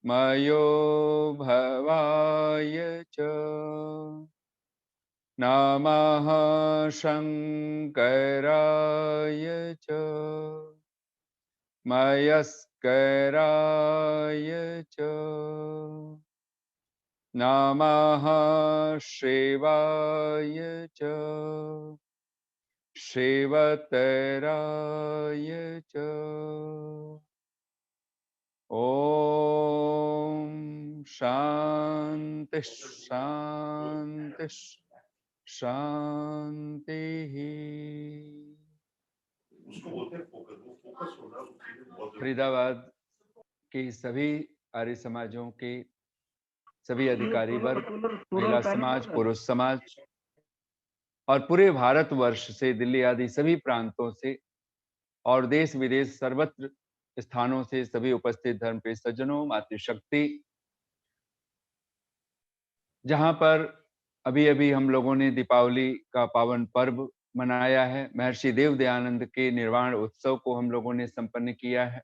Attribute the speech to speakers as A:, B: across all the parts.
A: मयो भवाय च नमः शङ्कराय च मयस्कराय च नमः शिवाय च शिवतराय च ॐ शान्ति शान्ति शान्तिः। फरीदाबाद के सभी आर्य समाजों के सभी अधिकारी वर्ग, महिला समाज, पुरुष समाज और पूरे भारतवर्ष से दिल्ली आदि सभी प्रांतों से और देश विदेश सर्वत्र स्थानों से सभी उपस्थित धर्म प्रिय सज्जनों, मातृशक्ति, जहां पर अभी अभी हम लोगों ने दीपावली का पावन पर्व मनाया है, महर्षि देव दयानंद के निर्वाण उत्सव को हम लोगों ने संपन्न किया है।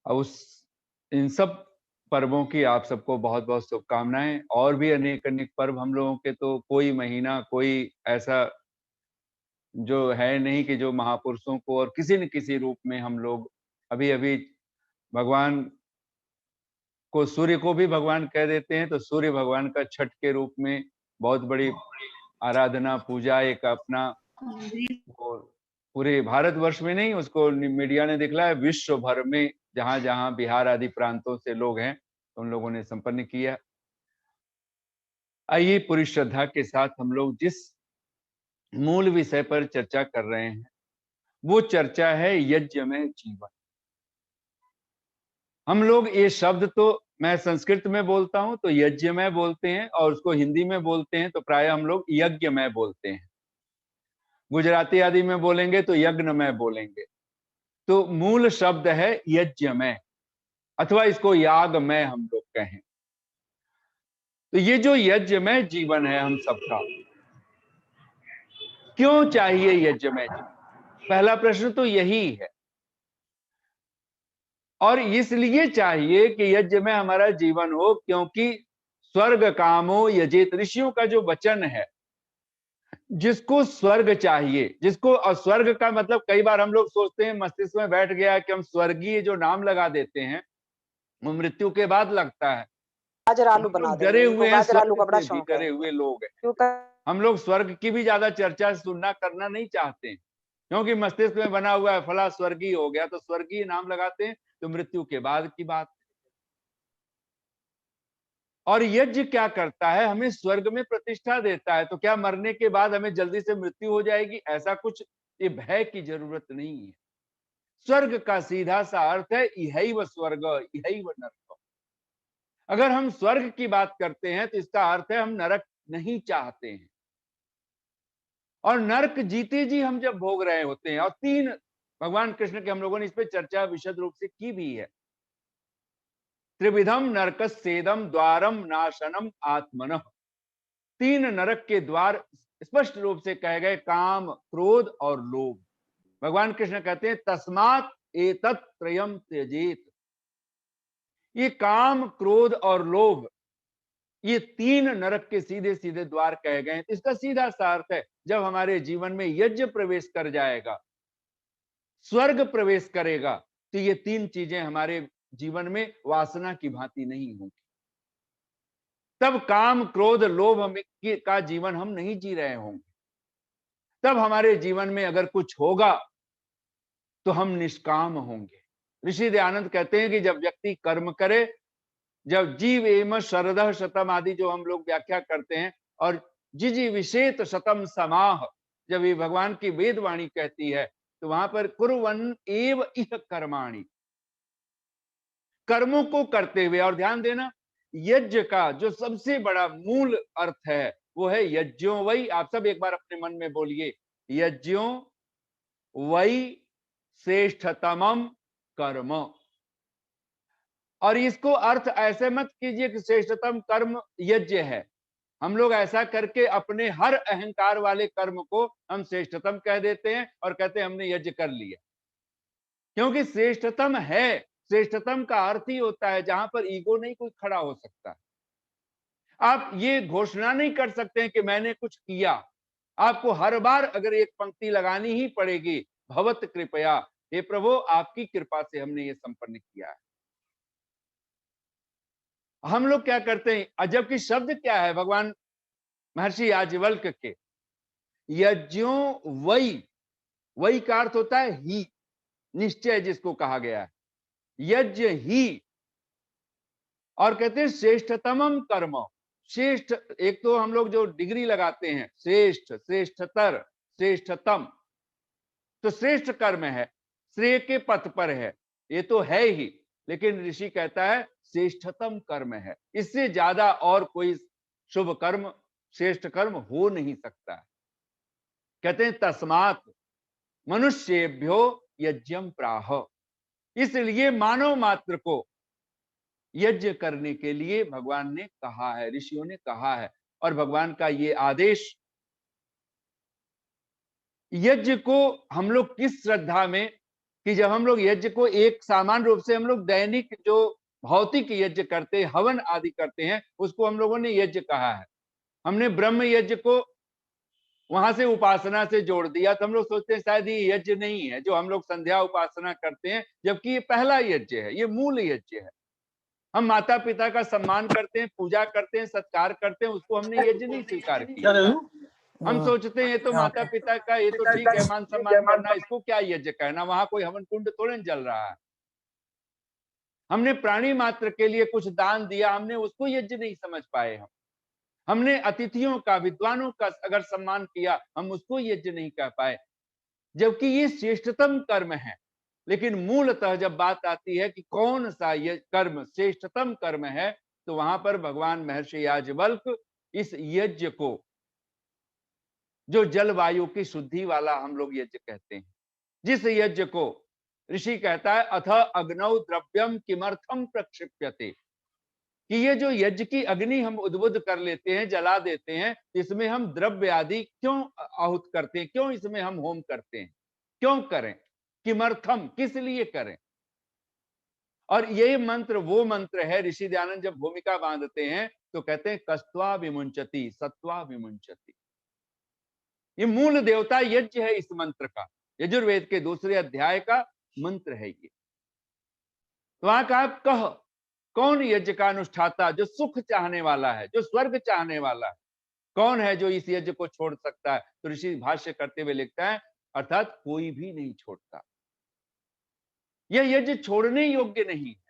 A: उस इन सब पर्वों की आप सबको बहुत बहुत शुभकामनाएं। और भी अनेक अनेक पर्व हम लोगों के, तो कोई महीना कोई ऐसा जो है नहीं कि जो महापुरुषों को और किसी न किसी रूप में हम लोग अभी अभी भगवान को, सूर्य को भी भगवान कह देते हैं, तो सूर्य भगवान का छठ के रूप में बहुत बड़ी आराधना पूजा एक अपना पूरे भारतवर्ष में नहीं, उसको मीडिया ने दिखलाया विश्व भर में जहां जहां बिहार आदि प्रांतों से लोग हैं तो उन लोगों ने संपन्न किया। आइए पूरी श्रद्धा के साथ हम लोग जिस मूल विषय पर चर्चा कर रहे हैं वो चर्चा है यज्ञमय जीवन। हम लोग ये शब्द, तो मैं संस्कृत में बोलता हूं तो यज्ञमय बोलते हैं और उसको हिंदी में बोलते हैं तो प्राय हम लोग यज्ञमय बोलते हैं। गुजराती आदि में बोलेंगे तो यज्ञमय बोलेंगे। तो मूल शब्द है यज्ञमय, अथवा इसको यागमय हम लोग कहें। तो ये जो यज्ञमय जीवन है हम सबका, क्यों चाहिए यज्ञमय जीवन? पहला प्रश्न तो यही है। और इसलिए चाहिए कि यज्ञ में हमारा जीवन हो क्योंकि स्वर्ग कामो यजेत, ऋषियों का जो वचन है, जिसको स्वर्ग चाहिए, जिसको, और स्वर्ग का मतलब कई बार हम लोग सोचते हैं, मस्तिष्क में बैठ गया कि हम स्वर्गीय जो नाम लगा देते हैं वो मृत्यु के बाद लगता है।
B: गाजर आलू
A: हम
B: बना
A: लोग
B: देंगे,
A: डरे
B: इनको
A: हुए हैं,
B: गाजर आलू
A: स्वर्ग
B: का बड़ा
A: से भी
B: शौक है।
A: डरे हुए लोग हैं।
B: क्यों
A: हम लोग स्वर्ग की भी ज्यादा चर्चा सुनना करना नहीं चाहते हैं, क्योंकि मस्तिष्क में बना हुआ है फला स्वर्गीय हो गया, तो स्वर्गीय नाम लगाते हैं तो मृत्यु के बाद की बात। और यज्ञ क्या करता है? हमें स्वर्ग में प्रतिष्ठा देता है। तो क्या मरने के बाद हमें जल्दी से मृत्यु हो जाएगी, ऐसा कुछ ये भय की जरूरत नहीं है। स्वर्ग का सीधा सा अर्थ है इहैव स्वर्ग इहैव नरक। अगर हम स्वर्ग की बात करते हैं तो इसका अर्थ है हम नरक नहीं चाहते हैं। और नरक जीते जी हम जब भोग रहे होते हैं, और तीन भगवान कृष्ण के हम लोगों ने इस पर चर्चा विशद रूप से की भी है। त्रिविधम नरकस्येदम द्वारम नाशनम आत्मनः, तीन नरक के द्वार स्पष्ट रूप से कहे गए, काम, क्रोध और लोभ। भगवान कृष्ण कहते हैं तस्मात् एतत् त्रयम् त्यजेत। ये काम, क्रोध और लोभ, ये तीन नरक के सीधे सीधे द्वार कहे गए हैं। इसका सीधा सा अर्थ है जब हमारे जीवन में यज्ञ प्रवेश कर जाएगा, स्वर्ग प्रवेश करेगा, तो ये तीन चीजें हमारे जीवन में वासना की भांति नहीं होंगी। तब काम, क्रोध, लोभ का जीवन हम नहीं जी रहे होंगे। तब हमारे जीवन में अगर कुछ होगा तो हम निष्काम होंगे। ऋषि दयानंद कहते हैं कि जब व्यक्ति कर्म करे, जब जीव एम शरदः शतम आदि जो हम लोग व्याख्या करते हैं, और जिजी विशेत शतम समाह, जब ये भगवान की वेदवाणी कहती है, तो वहां पर कुर्वन् एव इह कर्माणि, कर्मों को करते हुए। और ध्यान देना, यज्ञ का जो सबसे बड़ा मूल अर्थ है वो है यज्ञों वही। आप सब एक बार अपने मन में बोलिए, यज्ञों वही श्रेष्ठतमम कर्म। और इसको अर्थ ऐसे मत कीजिए कि श्रेष्ठतम कर्म यज्ञ है। हम लोग ऐसा करके अपने हर अहंकार वाले कर्म को हम श्रेष्ठतम कह देते हैं और कहते हैं हमने यज्ञ कर लिया, क्योंकि श्रेष्ठतम है, श्रेष्ठतम का अर्थ ही होता है जहां पर ईगो नहीं कोई खड़ा हो सकता। आप ये घोषणा नहीं कर सकते हैं कि मैंने कुछ किया। आपको हर बार अगर एक पंक्ति लगानी ही पड़ेगी, भवत कृपया, हे प्रभु आपकी कृपा से हमने ये संपन्न किया है। हम लोग क्या करते हैं, जबकि शब्द क्या है भगवान महर्षि याज्ञवल्क्य के, यज्ञों वही का अर्थ होता है ही, निश्चय जिसको कहा गया है, यज्ञ ही। और कहते हैं श्रेष्ठतमम कर्म, श्रेष्ठ, एक तो हम लोग जो डिग्री लगाते हैं, श्रेष्ठ, श्रेष्ठतर, श्रेष्ठतम, तो श्रेष्ठ कर्म है, श्रेय के पथ पर है, ये तो है ही, लेकिन ऋषि कहता है श्रेष्ठतम कर्म है, इससे ज्यादा और कोई शुभ कर्म, श्रेष्ठ कर्म हो नहीं सकता है। कहते हैं तस्मात् मनुष्येभ्यो यज्ञम प्राह, इसलिए मानव मात्र को यज्ञ करने के लिए भगवान ने कहा है, ऋषियों ने कहा है। और भगवान का ये आदेश, यज्ञ को हम लोग किस श्रद्धा में, कि जब हम लोग यज्ञ को एक सामान्य रूप से हम लोग दैनिक जो भौतिक यज्ञ करते हैं, हवन आदि करते हैं, उसको हम लोगों ने यज्ञ कहा है। हमने ब्रह्म यज्ञ को वहां से उपासना से जोड़ दिया, तो हम लोग सोचते हैं शायद ये यज्ञ नहीं है जो हम लोग संध्या उपासना करते हैं, जबकि ये पहला यज्ञ है, ये मूल यज्ञ है। हम माता पिता का सम्मान करते हैं, पूजा करते हैं, सत्कार करते हैं, उसको हमने यज्ञ नहीं स्वीकार किया। हम सोचते हैं ये तो माता पिता का, ये तो ठीक है, मान सम्मान करना, इसको क्या यज्ञ कहना, वहां कोई हवन कुंड थोड़े न जल रहा है। हमने प्राणी मात्र के लिए कुछ दान दिया, हमने उसको यज्ञ नहीं समझ पाए। हमने अतिथियों का, विद्वानों का अगर सम्मान किया, हम उसको यज्ञ नहीं कह पाए, जबकि ये श्रेष्ठतम कर्म है। लेकिन मूलतः जब बात आती है कि कौन सा ये कर्म श्रेष्ठतम कर्म है, तो वहां पर भगवान महर्षि याज्ञवल्क्य इस यज्ञ को, जो जलवायु की शुद्धि वाला हम लोग यज्ञ कहते हैं, जिस यज्ञ को ऋषि कहता है अथ अग्नौ द्रव्यम किमर्थम प्रक्षिप्यते, कि ये जो यज्ञ की अग्नि हम उद्बुद्ध कर लेते हैं, जला देते हैं, इसमें हम द्रव्य आदि क्यों आहुत करते हैं, क्यों इसमें हम होम करते हैं, क्यों करें, किमर्थम, किस लिए करें। और ये मंत्र वो मंत्र है, ऋषि दयानंद जब भूमिका बांधते हैं तो कहते हैं कस्त्वा विमुंचति सत्वा विमुंचति, ये मूल देवता यज्ञ है इस मंत्र का, यजुर्वेद के दूसरे अध्याय का मंत्र है ये। तो वहां कहा कह, कौन यज्ञ का अनुष्ठाता, जो सुख चाहने वाला है, जो स्वर्ग चाहने वाला है, कौन है जो इस यज्ञ को छोड़ सकता है। तो ऋषि भाष्य करते हुए लिखता है अर्थात कोई भी नहीं छोड़ता, यह यज्ञ छोड़ने योग्य नहीं है।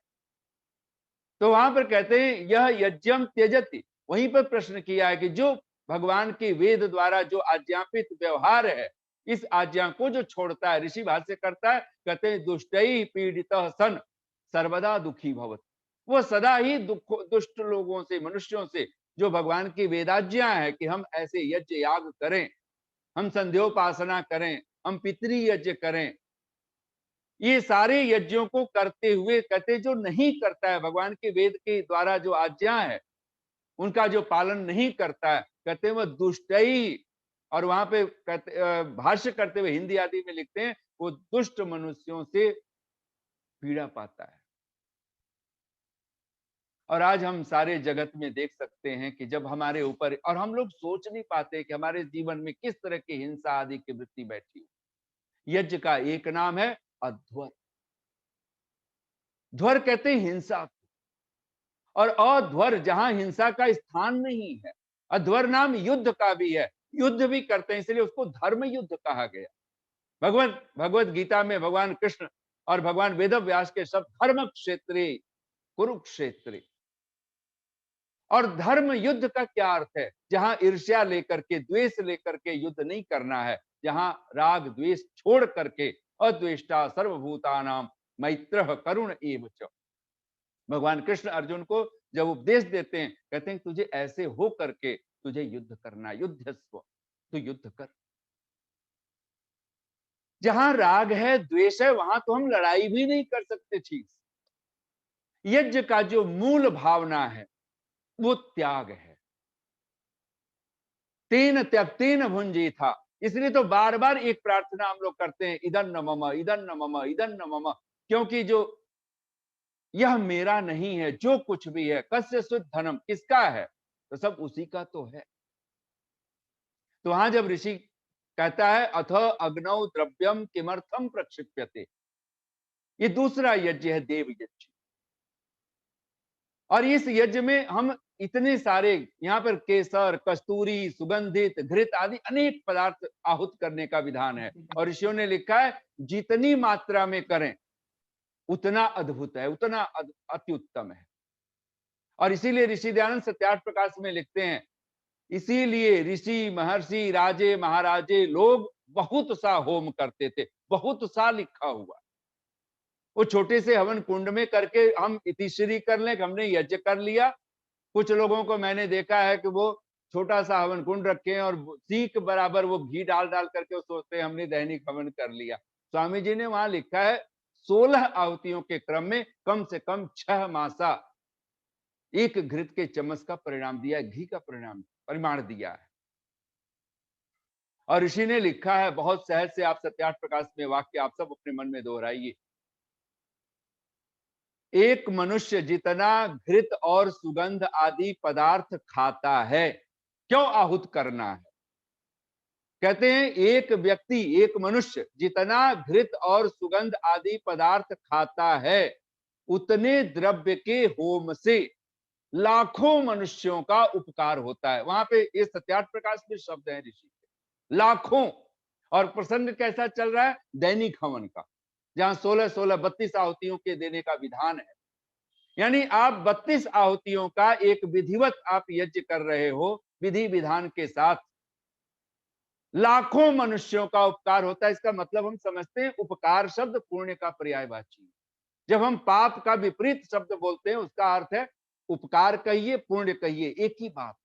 A: तो वहां पर कहते हैं यह यज्ञम त्यजति, वहीं पर प्रश्न किया है कि जो भगवान के वेद द्वारा जो आज्ञापित व्यवहार है, इस आज्ञा को जो छोड़ता है, ऋषि भाष्य करता है, कहते हैं दुष्टई पीड़ितः सन सर्वदा दुखी भवत, वो सदा ही दुष्ट लोगों से, मनुष्यों से, जो भगवान की वेदाज्ञा है कि हम ऐसे यज्ञ याग करें, हम संध्योपासना करें, हम पितृ यज्ञ करें, ये सारे यज्ञों को करते हुए कहते जो नहीं करता है, भगवान के वेद के द्वारा जो आज्ञा है उनका जो पालन नहीं करता है, कहते हैं वह दुष्टई। और वहां पे कहते भाष्य करते हुए हिंदी आदि में लिखते हैं वो दुष्ट मनुष्यों से पीड़ा पाता है। और आज हम सारे जगत में देख सकते हैं कि जब हमारे ऊपर, और हम लोग सोच नहीं पाते कि हमारे जीवन में किस तरह की हिंसा आदि की वृत्ति बैठी है। यज्ञ का एक नाम है अध्वर, ध्वर कहते हैं हिंसा, और अध्वर जहां हिंसा का स्थान नहीं है। अध्वर नाम युद्ध का भी है, युद्ध भी करते हैं, इसलिए उसको धर्म युद्ध कहा गया। भगवत गीता में भगवान कृष्ण और भगवान वेद व्यास के शब्द धर्म क्षेत्रे कुरुक्षेत्रे। और धर्म युद्ध का क्या अर्थ है, जहां ईर्ष्या लेकर के, द्वेष लेकर के युद्ध नहीं करना है, जहां राग द्वेष छोड़ करके अद्वेष्टा सर्वभूतानाम मैत्रः करुण एव च। भगवान कृष्ण अर्जुन को जब उपदेश देते हैं, कहते हैं तुझे ऐसे हो करके तुझे युद्ध करना, युद्धस्व, तो युद्ध कर। जहां राग है, द्वेष है, वहां तो हम लड़ाई भी नहीं कर सकते ठीक। यज्ञ का जो मूल भावना है वो त्याग है, तेन त्यक्तेन भुंजी था। इसलिए तो बार बार एक प्रार्थना हम लोग करते हैं, इदन्न मम, इदन्न मम, इदन्न मम, क्योंकि जो यह मेरा नहीं है, जो कुछ भी है, कस्य शुद्ध धनम, किसका है? तो सब उसी का तो है। तो वहां जब ऋषि कहता है अथ अग्नौ द्रव्यम किमर्थम प्रक्षिप्यते, ये दूसरा यज्ञ है, देव यज्ञ। और इस यज्ञ में हम इतने सारे, यहाँ पर केसर, कस्तूरी, सुगंधित, घृत आदि अनेक पदार्थ आहुत करने का विधान है। और ऋषियों ने लिखा है जितनी मात्रा में करें उतना अद्भुत है, उतना अति उत्तम है। और इसीलिए ऋषि दयानंद सत्यार्थ प्रकाश में लिखते हैं, इसीलिए ऋषि महर्षि राजे महाराजे लोग बहुत सा होम करते थे, बहुत सा लिखा हुआ। वो छोटे से हवन कुंड में करके हम इतिश्री कर लें कि हमने यज्ञ कर लिया। कुछ लोगों को मैंने देखा है कि वो छोटा सा हवन कुंड रखे और सीख बराबर वो घी डाल डाल करके वो सोचते हैं हमने दैनिक हवन कर लिया। स्वामी जी ने वहां लिखा है 16 आहुतियों के क्रम में कम से कम 6 मासा एक घृत के चम्मच का परिणाम दिया है, घी का परिमाण दिया है। और ऋषि ने लिखा है बहुत सहज से, आप सत्यार्थ प्रकाश में वाक्य आप सब अपने मन में दोहराइए, एक मनुष्य जितना घृत और सुगंध आदि पदार्थ खाता है, क्यों आहुत करना है? कहते हैं एक व्यक्ति, एक मनुष्य जितना घृत और सुगंध आदि पदार्थ खाता है, उतने द्रव्य के होम से लाखों मनुष्यों का उपकार होता है। वहां पे ये सत्यार्थ प्रकाश में शब्द है ऋषि के, लाखों। और प्रसंग कैसा चल रहा है? दैनिक हवन का, जहां 16-16 32 आहुतियों के देने का विधान है। यानी आप 32 आहुतियों का एक विधिवत आप यज्ञ कर रहे हो, विधि विधान के साथ, लाखों मनुष्यों का उपकार होता है। इसका मतलब हम समझते हैं उपकार शब्द पुण्य का पर्यायवाची। जब हम पाप का विपरीत शब्द बोलते हैं उसका अर्थ है उपकार कहिए, पुण्य कहिए, एक ही बात।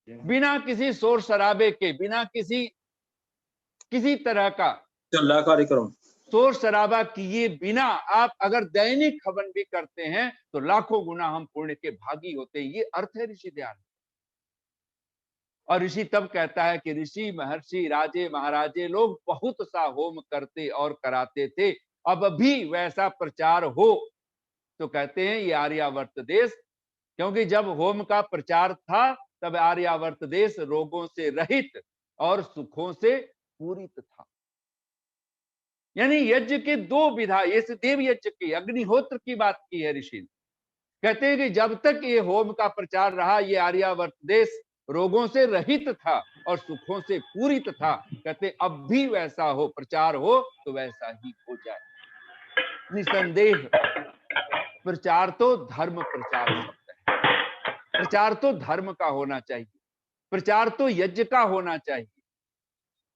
A: बिना किसी शोर शराबे के, बिना किसी तरह का
B: चल रहा कार्यक्रम,
A: शोर शराबा किए बिना आप अगर दैनिक हवन भी करते हैं तो लाखों गुना हम पुण्य के भागी होते हैं। ये अर्थ है ऋषि ध्यान। और ऋषि तब कहता है कि ऋषि महर्षि राजे महाराजे लोग बहुत सा होम करते और कराते थे, अब भी वैसा प्रचार हो तो कहते हैं ये आर्यावर्त देश, क्योंकि जब होम का प्रचार था तब आर्यावर्त देश रोगों से रहित और सुखों से पूरित था। यानी यज्ञ के दो विधा, ये देव यज्ञ की, अग्निहोत्र की बात की है ऋषि। कहते हैं कि जब तक ये होम का प्रचार रहा, ये आर्यावर्त देश रोगों से रहित था और सुखों से पूरित था। कहते अब भी वैसा हो, प्रचार हो तो वैसा ही हो जाए। निसंदेह प्रचार तो धर्म प्रचार शब्द है, प्रचार तो धर्म का होना चाहिए, प्रचार तो यज्ञ का होना चाहिए,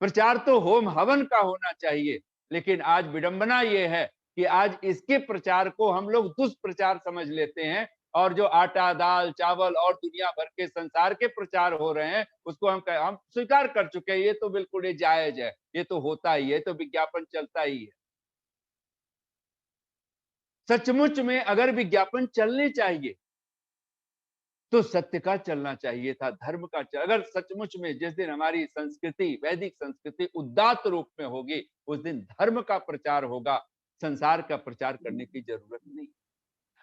A: प्रचार तो होम हवन का होना चाहिए। लेकिन आज विडंबना यह है कि आज इसके प्रचार को हम लोग दुष्प्रचार समझ लेते हैं, और जो आटा दाल चावल और दुनिया भर के संसार के प्रचार हो रहे हैं उसको हम स्वीकार कर चुके हैं, ये तो बिल्कुल ये जायज है, ये तो होता ही है, तो विज्ञापन चलता ही है। सचमुच में अगर विज्ञापन चलने चाहिए तो सत्य का चलना चाहिए था, धर्म का अगर सचमुच में जिस दिन हमारी संस्कृति, वैदिक संस्कृति उदात्त रूप में होगी, उस दिन धर्म का प्रचार होगा, संसार का प्रचार करने की जरूरत नहीं।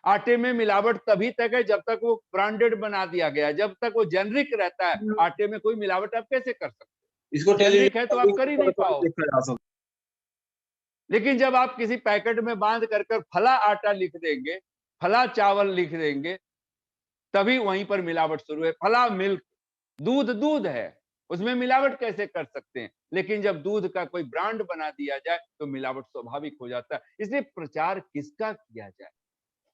A: आटे में मिलावट तभी तक है जब तक वो ब्रांडेड बना दिया गया, जब तक वो जेनरिक रहता है। आटे में कोई मिलावट आप कैसे कर सकते हो?
B: इसको
A: जेनरिक है तो आप कर ही नहीं
B: देखा
A: पाओ।
B: जा सकता।
A: लेकिन जब आप किसी पैकेट में बांध कर फला आटा लिख देंगे, फला चावल लिख देंगे, तभी वहीं पर मिलावट शुरू है। फला मिल्क, दूध दूध है, उसमें मिलावट कैसे कर सकते हैं? लेकिन जब दूध का कोई ब्रांड बना दिया जाए तो मिलावट स्वाभाविक हो जाता है। इसलिए प्रचार किसका किया जाए?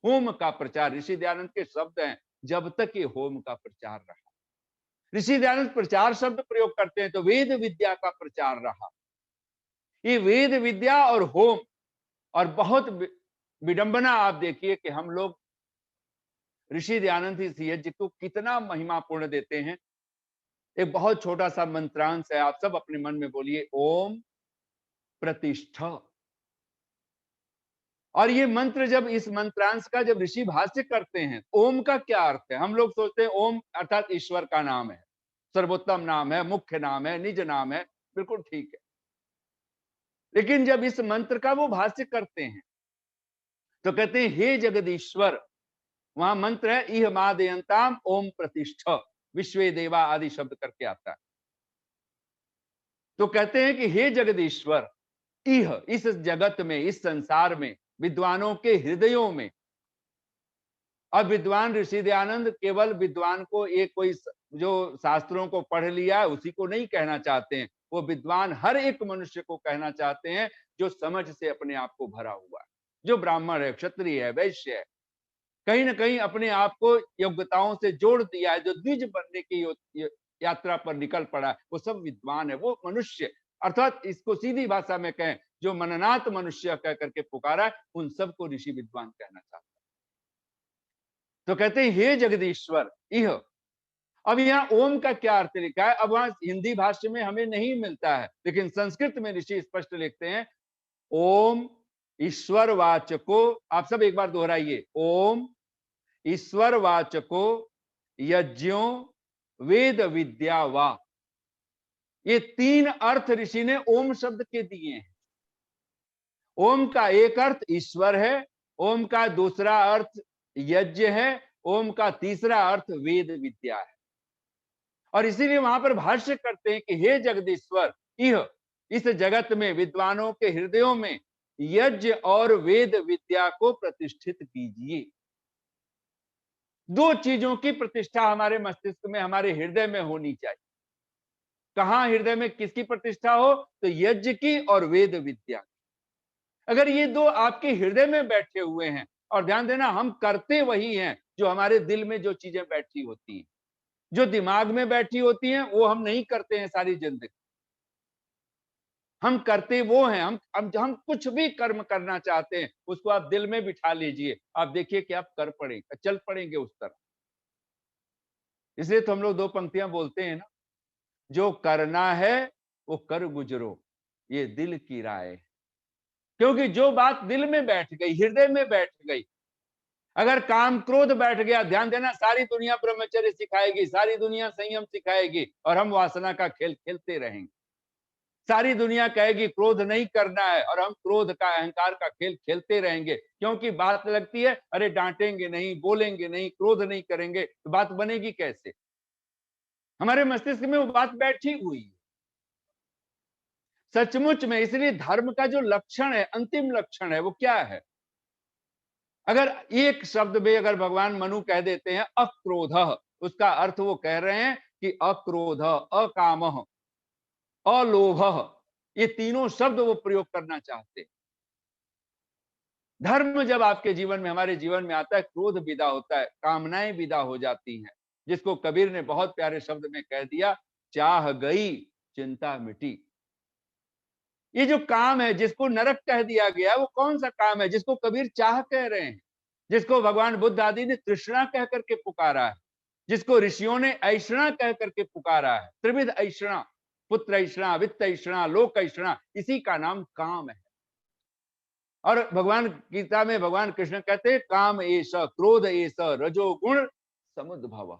A: होम का प्रचार। ऋषि दयानंद के शब्द हैं, जब तक ये होम का प्रचार रहा। ऋषि दयानंद प्रचार शब्द प्रयोग करते हैं तो वेद विद्या का प्रचार रहा। ये वेद विद्या और होम, और बहुत विडंबना आप देखिए कि हम लोग ऋषि दयानंद इस यज्ञ को कितना महिमापूर्ण देते हैं। एक बहुत छोटा सा मंत्रांश है, आप सब अपने मन में बोलिए, ओम प्रतिष्ठा। और ये मंत्र, जब इस मंत्रांश का जब ऋषि भाष्य करते हैं, ओम का क्या अर्थ है? हम लोग सोचते हैं ओम अर्थात ईश्वर का नाम है, सर्वोत्तम नाम है, मुख्य नाम है, निज नाम है, बिल्कुल ठीक है। लेकिन जब इस मंत्र का वो भाष्य करते हैं तो कहते हैं हे जगदीश्वर, वहां मंत्र है इह मादयंताम ओम प्रतिष्ठ, विश्वे देवा आदि शब्द करके आता है। तो कहते हैं कि हे जगदीश्वर, इह इस जगत में, इस संसार में, विद्वानों के हृदयों में। अब विद्वान ऋषि दयानंद केवल विद्वान को एक कोई जो शास्त्रों को पढ़ लिया है उसी को नहीं कहना चाहते हैं, वो विद्वान हर एक मनुष्य को कहना चाहते हैं जो समझ से अपने आप को भरा हुआ है, जो ब्राह्मण है, क्षत्रिय है, वैश्य है, कहीं ना कहीं अपने आप को योग्यताओं से जोड़ दिया है, जो द्विज बनने की यात्रा पर निकल पड़ा है, वो सब विद्वान है, वो मनुष्य। अर्थात इसको सीधी भाषा में कहें, जो मननात मनुष्य कह करके पुकारा है, उन सबको ऋषि विद्वान कहना चाहता है। तो कहते हैं हे जगदीश्वर इह। अब यहाँ ओम का क्या अर्थ लिखा है, अब वहां हिंदी भाषा में हमें नहीं मिलता है, लेकिन संस्कृत में ऋषि स्पष्ट लिखते हैं ओम ईश्वर वाचको। आप सब एक बार दोहराइए, ओम ईश्वर वाचको यज्ञों वेद विद्या वा। ये तीन अर्थ ऋषि ने ओम शब्द के दिए हैं। ओम का एक अर्थ ईश्वर है, ओम का दूसरा अर्थ यज्ञ है, ओम का तीसरा अर्थ वेद विद्या है। और इसीलिए वहां पर भाष्य करते हैं कि हे जगदीश्वर इह, इस जगत में विद्वानों के हृदयों में यज्ञ और वेद विद्या को प्रतिष्ठित कीजिए। दो चीजों की प्रतिष्ठा हमारे मस्तिष्क में, हमारे हृदय में होनी चाहिए। कहां हृदय में किसकी प्रतिष्ठा हो, तो यज्ञ की और वेद विद्या की। अगर ये दो आपके हृदय में बैठे हुए हैं, और ध्यान देना हम करते वही हैं जो हमारे दिल में जो चीजें बैठी होती हैं, जो दिमाग में बैठी होती हैं वो हम नहीं करते हैं सारी जिंदगी। हम करते वो हैं, हम कुछ भी कर्म करना चाहते हैं उसको आप दिल में बिठा लीजिए, आप देखिए कि आप कर पड़ेंगे, चल पड़ेंगे उस तरह। इसलिए तो हम लोग दो पंक्तियां बोलते हैं ना, जो करना है वो कर गुजरो, ये दिल की राय है। क्योंकि जो बात दिल में बैठ गई, हृदय में बैठ गई, अगर काम क्रोध बैठ गया, ध्यान देना सारी दुनिया ब्रह्मचर्य सिखाएगी, सारी दुनिया संयम सिखाएगी, और हम वासना का खेल खेलते रहेंगे। सारी दुनिया कहेगी क्रोध नहीं करना है, और हम क्रोध का, अहंकार का खेल खेलते रहेंगे। क्योंकि बात लगती है अरे डांटेंगे नहीं, बोलेंगे नहीं, क्रोध नहीं करेंगे, तो बात बनेगी कैसे? हमारे मस्तिष्क में वो बात बैठी हुई है सचमुच में। इसलिए धर्म का जो लक्षण है, अंतिम लक्षण है, वो क्या है? अगर एक शब्द में अगर भगवान मनु कह देते हैं अक्रोध, उसका अर्थ वो कह रहे हैं कि अक्रोध, अकाम, अलोभ, ये तीनों शब्द वो प्रयोग करना चाहते हैं। धर्म जब आपके जीवन में, हमारे जीवन में आता है, क्रोध विदा होता है, कामनाएं विदा हो जाती हैं, जिसको कबीर ने बहुत प्यारे शब्द में कह दिया, चाह गई चिंता मिटी। ये जो काम है, जिसको नरक कह दिया गया, वो कौन सा काम है जिसको कबीर चाह कह रहे हैं, जिसको भगवान बुद्ध आदि ने तृष्णा कह करके पुकारा है, जिसको ऋषियों ने ऐषणा कह करके पुकारा है, त्रिविध ऐषणा, पुत्र ऐषणा, वित्त ऐषणा, लोक ऐषणा, इसी का नाम काम है। और भगवान गीता में भगवान कृष्ण कहते हैं काम एष क्रोध एष रजोगुण समुद्भव।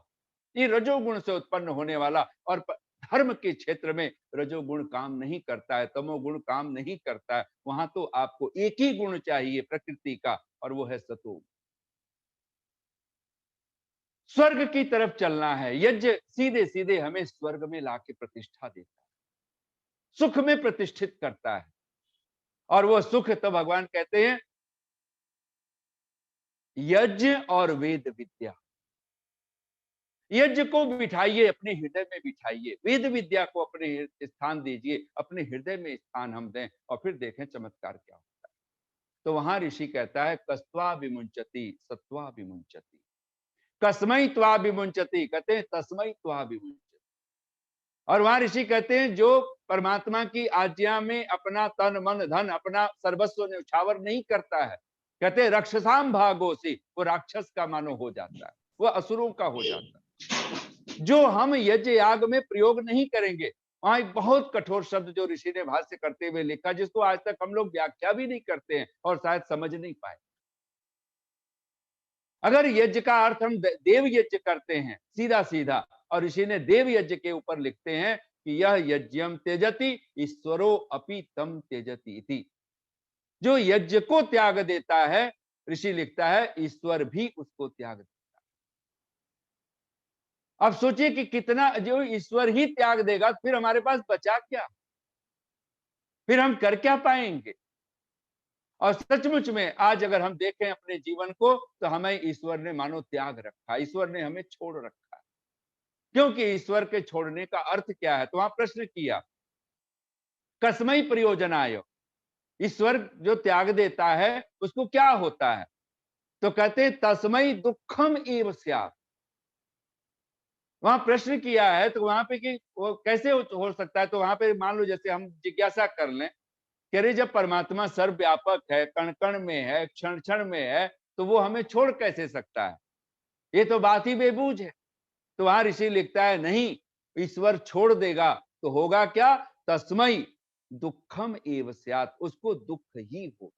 A: ये रजोगुण से उत्पन्न होने वाला, और धर्म के क्षेत्र में रजोगुण काम नहीं करता है, तमोगुण काम नहीं करता है। वहां तो आपको एक ही गुण चाहिए प्रकृति का, और वो है सतो। स्वर्ग की तरफ चलना है। यज्ञ सीधे सीधे हमें स्वर्ग में लाके प्रतिष्ठा देता है, सुख में प्रतिष्ठित करता है। और वो सुख तो भगवान कहते हैं यज्ञ और वेद विद्या। यज्ञ को बिठाइए, अपने हृदय में बिठाइए, वेद विद्या को अपने स्थान दीजिए, अपने हृदय में स्थान हम दें, और फिर देखें चमत्कार क्या होता है। तो वहां ऋषि कहता है कस्त्वा विमुंचति सत्वा विमुंचति, कस्मै त्वा विमुंचति, कहते हैं तस्मै त्वा विमुंचति। और वहां ऋषि कहते हैं जो परमात्मा की आज्ञा में अपना तन मन धन, अपना सर्वस्व न्यौछावर नहीं करता है, कहते हैं रक्षसाम भागोसी, वो राक्षस का मानो हो जाता है, वो असुरों का हो जाता है। जो हम यज्ञ याग में प्रयोग नहीं करेंगे, वहां एक बहुत कठोर शब्द जो ऋषि ने भाष्य करते हुए लिखा, जिसको आज तक हम लोग व्याख्या भी नहीं करते हैं और शायद समझ नहीं पाए। अगर यज्ञ का अर्थ हम देव यज्ञ करते हैं सीधा सीधा, और ऋषि ने देव यज्ञ के ऊपर लिखते हैं कि यह यज्ञम त्यजति ईश्वरो अपि तम त्यजति इति। जो यज्ञ को त्याग देता है ऋषि लिखता है ईश्वर भी उसको त्याग देता है। अब सोचिए कि कितना, जो ईश्वर ही त्याग देगा फिर हमारे पास बचा क्या, फिर हम कर क्या पाएंगे। और सचमुच में आज अगर हम देखें अपने जीवन को तो हमें ईश्वर ने मानो त्याग रखा, ईश्वर ने हमें छोड़ रखा। क्योंकि ईश्वर के छोड़ने का अर्थ क्या है, तो वहां प्रश्न किया कस्मै प्रयोजनाय, ईश्वर जो त्याग देता है उसको क्या होता है, तो कहते तस्मै दुखम एव स्यात्। वहां प्रश्न किया है तो वहां पे कि वो कैसे हो सकता है, तो वहां पे मान लो जैसे हम जिज्ञासा कर लें कि अरे जब परमात्मा सर्वव्यापक है, कण कण में है, क्षण क्षण में है, तो वो हमें छोड़ कैसे सकता है, ये तो बात ही बेबूझ है। तो वहां ऋषि लिखता है नहीं, ईश्वर छोड़ देगा तो होगा क्या, तस्मै दुखम एव स्यात्, उसको दुख ही हो।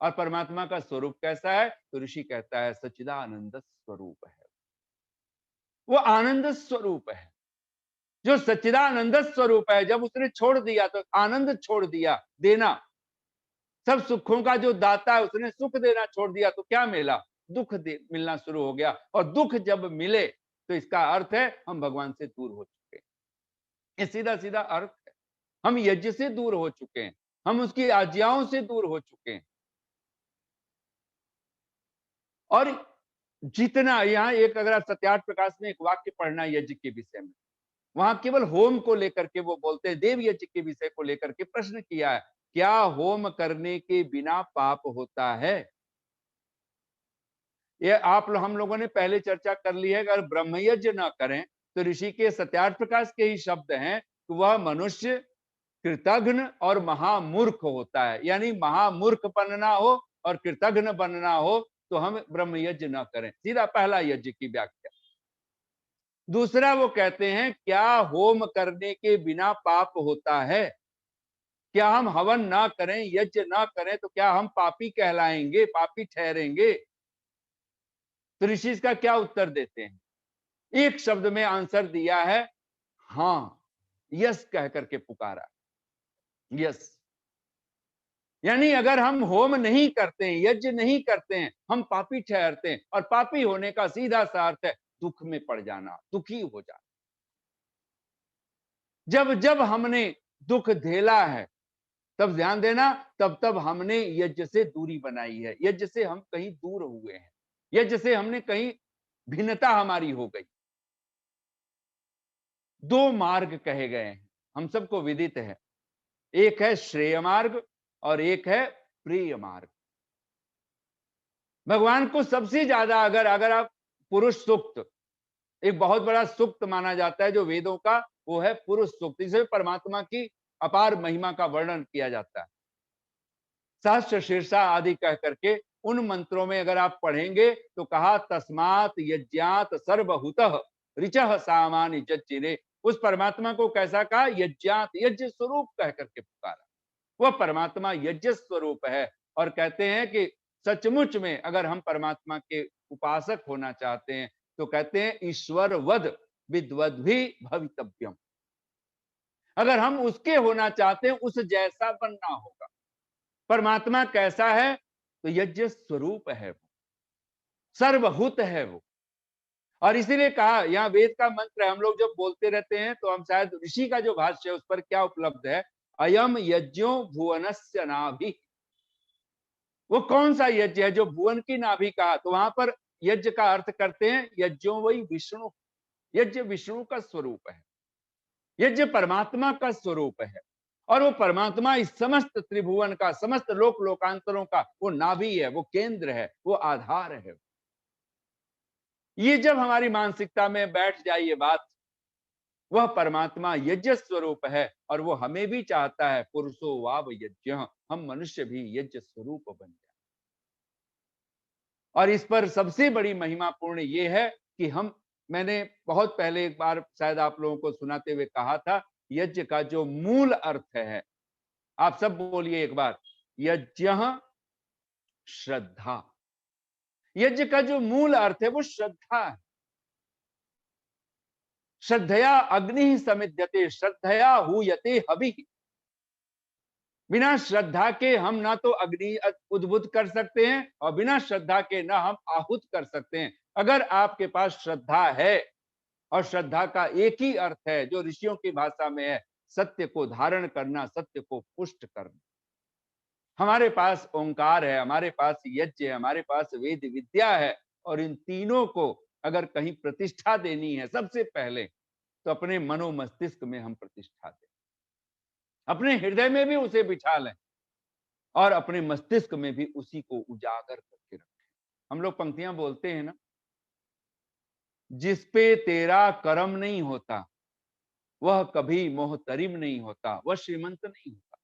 A: और परमात्मा का स्वरूप कैसा है, तो ऋषि कहता है सच्चिदानंद स्वरूप है, वो आनंद स्वरूप है। जो सच्चिदानंद स्वरूप है, जब उसने छोड़ दिया तो आनंद छोड़ दिया देना, सब सुखों का जो दाता है उसने सुख देना छोड़ दिया तो क्या मिला, दुख मिलना शुरू हो गया। और दुख जब मिले तो इसका अर्थ है हम भगवान से दूर हो चुके हैं। ये सीधा सीधा अर्थ है, हम यज्ञ से दूर हो चुके हैं, हम उसकी आज्ञाओं से दूर हो चुके हैं। और जितना यहाँ एक, अगर आप सत्यार्थ प्रकाश में एक वाक्य पढ़ना यज्ञ के विषय में, वहां केवल होम को लेकर के वो बोलते हैं, देव यज्ञ के विषय को लेकर के प्रश्न किया है, क्या होम करने के बिना पाप होता है। ये हम लोगों ने पहले चर्चा कर ली है, अगर ब्रह्म यज्ञ न करें तो ऋषि के सत्यार्थ प्रकाश के ही शब्द हैं कि वह मनुष्य कृतघ्न और महामूर्ख होता है, यानी महामूर्ख बनना हो और कृतघ्न बनना हो तो हम ब्रह्म यज्ञ न करें, सीधा पहला यज्ञ की व्याख्या। दूसरा वो कहते हैं क्या होम करने के बिना पाप होता है, क्या हम हवन ना करें, यज्ञ ना करें तो क्या हम पापी कहलाएंगे, पापी ठहरेंगे। तो ऋषि इसका क्या उत्तर देते हैं, एक शब्द में आंसर दिया है, हाँ, यस कह करके पुकारा, यस। यानी अगर हम होम नहीं करते हैं, यज्ञ नहीं करते हैं, हम पापी ठहरते हैं, और पापी होने का सीधा सा अर्थ है दुख में पड़ जाना, दुखी हो जाना। जब जब हमने दुख झेला है तब ध्यान देना, तब तब हमने यज्ञ से दूरी बनाई है, यज्ञ से हम कहीं दूर हुए हैं, यज्ञ से हमने कहीं भिन्नता हमारी हो गई। दो मार्ग कहे गए हैं, हम सबको विदित है, एक है श्रेय मार्ग और एक है प्रिय मार्ग। भगवान को सबसे ज्यादा अगर अगर आप पुरुष सूक्त, एक बहुत बड़ा सूक्त माना जाता है जो वेदों का, वो है पुरुष सूक्त, इसमें परमात्मा की अपार महिमा का वर्णन किया जाता है। सहस्त्र शीर्षा आदि कह करके उन मंत्रों में अगर आप पढ़ेंगे तो कहा तस्मात यज्ञात सर्वभूतः ऋचः सामान्य जज्जिरे, उस परमात्मा को कैसा कहा, यज्ञात, यज्ञ स्वरूप कह करके पुकारा। वह परमात्मा यज्ञ स्वरूप है। और कहते हैं कि सचमुच में अगर हम परमात्मा के उपासक होना चाहते हैं तो कहते हैं ईश्वर वद विद्वद भी भवितव्यम, अगर हम उसके होना चाहते हैं उस जैसा बनना होगा। परमात्मा कैसा है, तो यज्ञ स्वरूप है वो, सर्वभूत है वो। और इसीलिए कहा, यहाँ वेद का मंत्र है, हम लोग जब बोलते रहते हैं तो हम शायद ऋषि का जो भाष्य है उस पर क्या उपलब्ध है, अयम यज्ञो भुवनस्य नाभि। वो कौन सा यज्ञ है जो भुवन की नाभि कहा, तो वहां पर यज्ञ का अर्थ करते हैं यज्ञो वही विष्णु, यज्ञ विष्णु का स्वरूप है, यज्ञ परमात्मा का स्वरूप है। और वो परमात्मा इस समस्त त्रिभुवन का, समस्त लोक लोकांतरों का वो नाभि है, वो केंद्र है, वो आधार है। ये जब हमारी मानसिकता में बैठ जाए ये बात, वह परमात्मा यज्ञ स्वरूप है और वो हमें भी चाहता है पुरुषो वाव यज्ञ, हम मनुष्य भी यज्ञ स्वरूप बन जाए। और इस पर सबसे बड़ी महिमापूर्ण ये है कि हम, मैंने बहुत पहले एक बार शायद आप लोगों को सुनाते हुए कहा था, यज्ञ का जो मूल अर्थ है, आप सब बोलिए एक बार, यज्ञ श्रद्धा। यज्ञ का जो मूल अर्थ है वो श्रद्धा है। श्रद्धया अग्नि समिध्यते, श्रद्धया हूयते हवि। बिना श्रद्धा के हम ना तो अग्नि उद्भुत कर सकते हैं और बिना श्रद्धा के ना हम आहुत कर सकते हैं। अगर आपके पास श्रद्धा है, और श्रद्धा का एक ही अर्थ है जो ऋषियों की भाषा में है, सत्य को धारण करना, सत्य को पुष्ट करना। हमारे पास ओंकार है, हमारे पास यज्ञ है, हमारे पास वेद विद्या है, और इन तीनों को अगर कहीं प्रतिष्ठा देनी है सबसे पहले, तो अपने मनो मस्तिष्क में हम प्रतिष्ठा दें, अपने हृदय में भी उसे बिठा लें और अपने मस्तिष्क में भी उसी को उजागर करके रखें। हम लोग पंक्तियां बोलते हैं ना, जिस पे तेरा कर्म नहीं होता वह कभी मोहतरिम नहीं होता, वह श्रीमंत नहीं होता।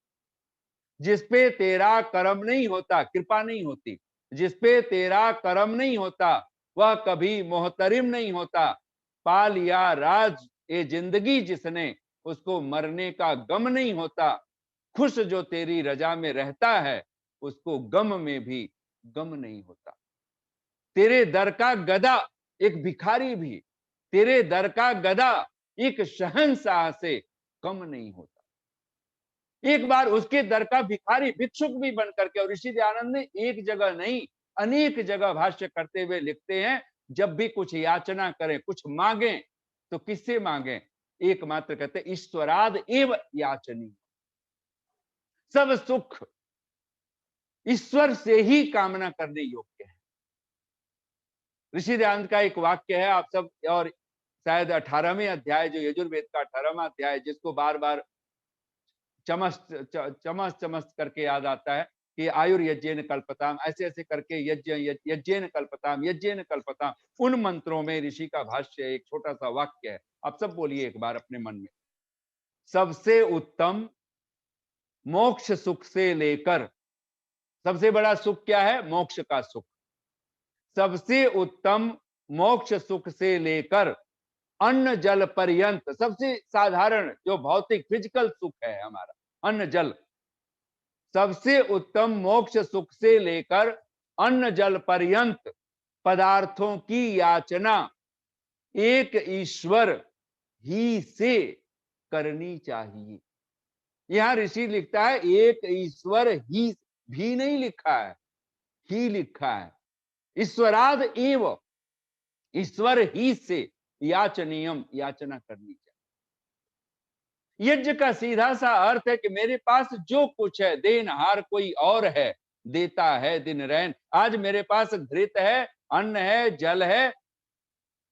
A: जिस पे तेरा कर्म नहीं होता, कृपा नहीं होती, जिस पे तेरा कर्म नहीं होता वह कभी मोहतरिम नहीं होता। पा लिया राज ये जिंदगी जिसने, उसको मरने का गम नहीं होता। खुश जो तेरी रजा में रहता है, उसको गम में भी गम नहीं होता। तेरे दर का गधा एक भिखारी भी, तेरे दर का गधा एक शहंशाह से कम नहीं होता। एक बार उसके दर का भिखारी भिक्षुक भी बन करके, और ऋषि दयानंद ने एक जगह नहीं अनेक जगह भाष्य करते हुए लिखते हैं, जब भी कुछ याचना करें, कुछ मांगे, तो किससे मांगे? एकमात्र कहते ईश्वराद एव याचनी। सब सुख ईश्वर से ही कामना करने योग्य है। ऋषि दयानंद का एक वाक्य है, आप सब, और शायद 18वें अध्याय जो यजुर्वेद का 18वां अध्याय, जिसको बार बार चमस चमस चमस करके याद आता है कि आयुर्यज्ञेन कल्पताम, ऐसे ऐसे करके यज्ञेन कल्पताम, यज्ञेन कल्पताम, उन मंत्रों में ऋषि का भाष्य एक छोटा सा वाक्य है। आप सब बोलिए एक बार अपने मन में, सबसे उत्तम मोक्ष सुख से लेकर, सबसे बड़ा सुख क्या है? मोक्ष का सुख। सबसे उत्तम मोक्ष सुख से लेकर अन्न जल पर्यंत, सबसे साधारण जो भौतिक फिजिकल सुख है हमारा, अन्न जल, सबसे उत्तम मोक्ष सुख से लेकर अन्न जल पर्यंत पदार्थों की याचना एक ईश्वर ही से करनी चाहिए। यहां ऋषि लिखता है एक ईश्वर ही, भी नहीं लिखा है, ही लिखा है। ईश्वराद एव, ईश्वर ही से याचनीयम, याचना करनी चाहिए। यज्ञ का सीधा सा अर्थ है कि मेरे पास जो कुछ है, देनहार कोई और है, देता है दिन रैन। आज मेरे पास घृत है, अन्न है, जल है,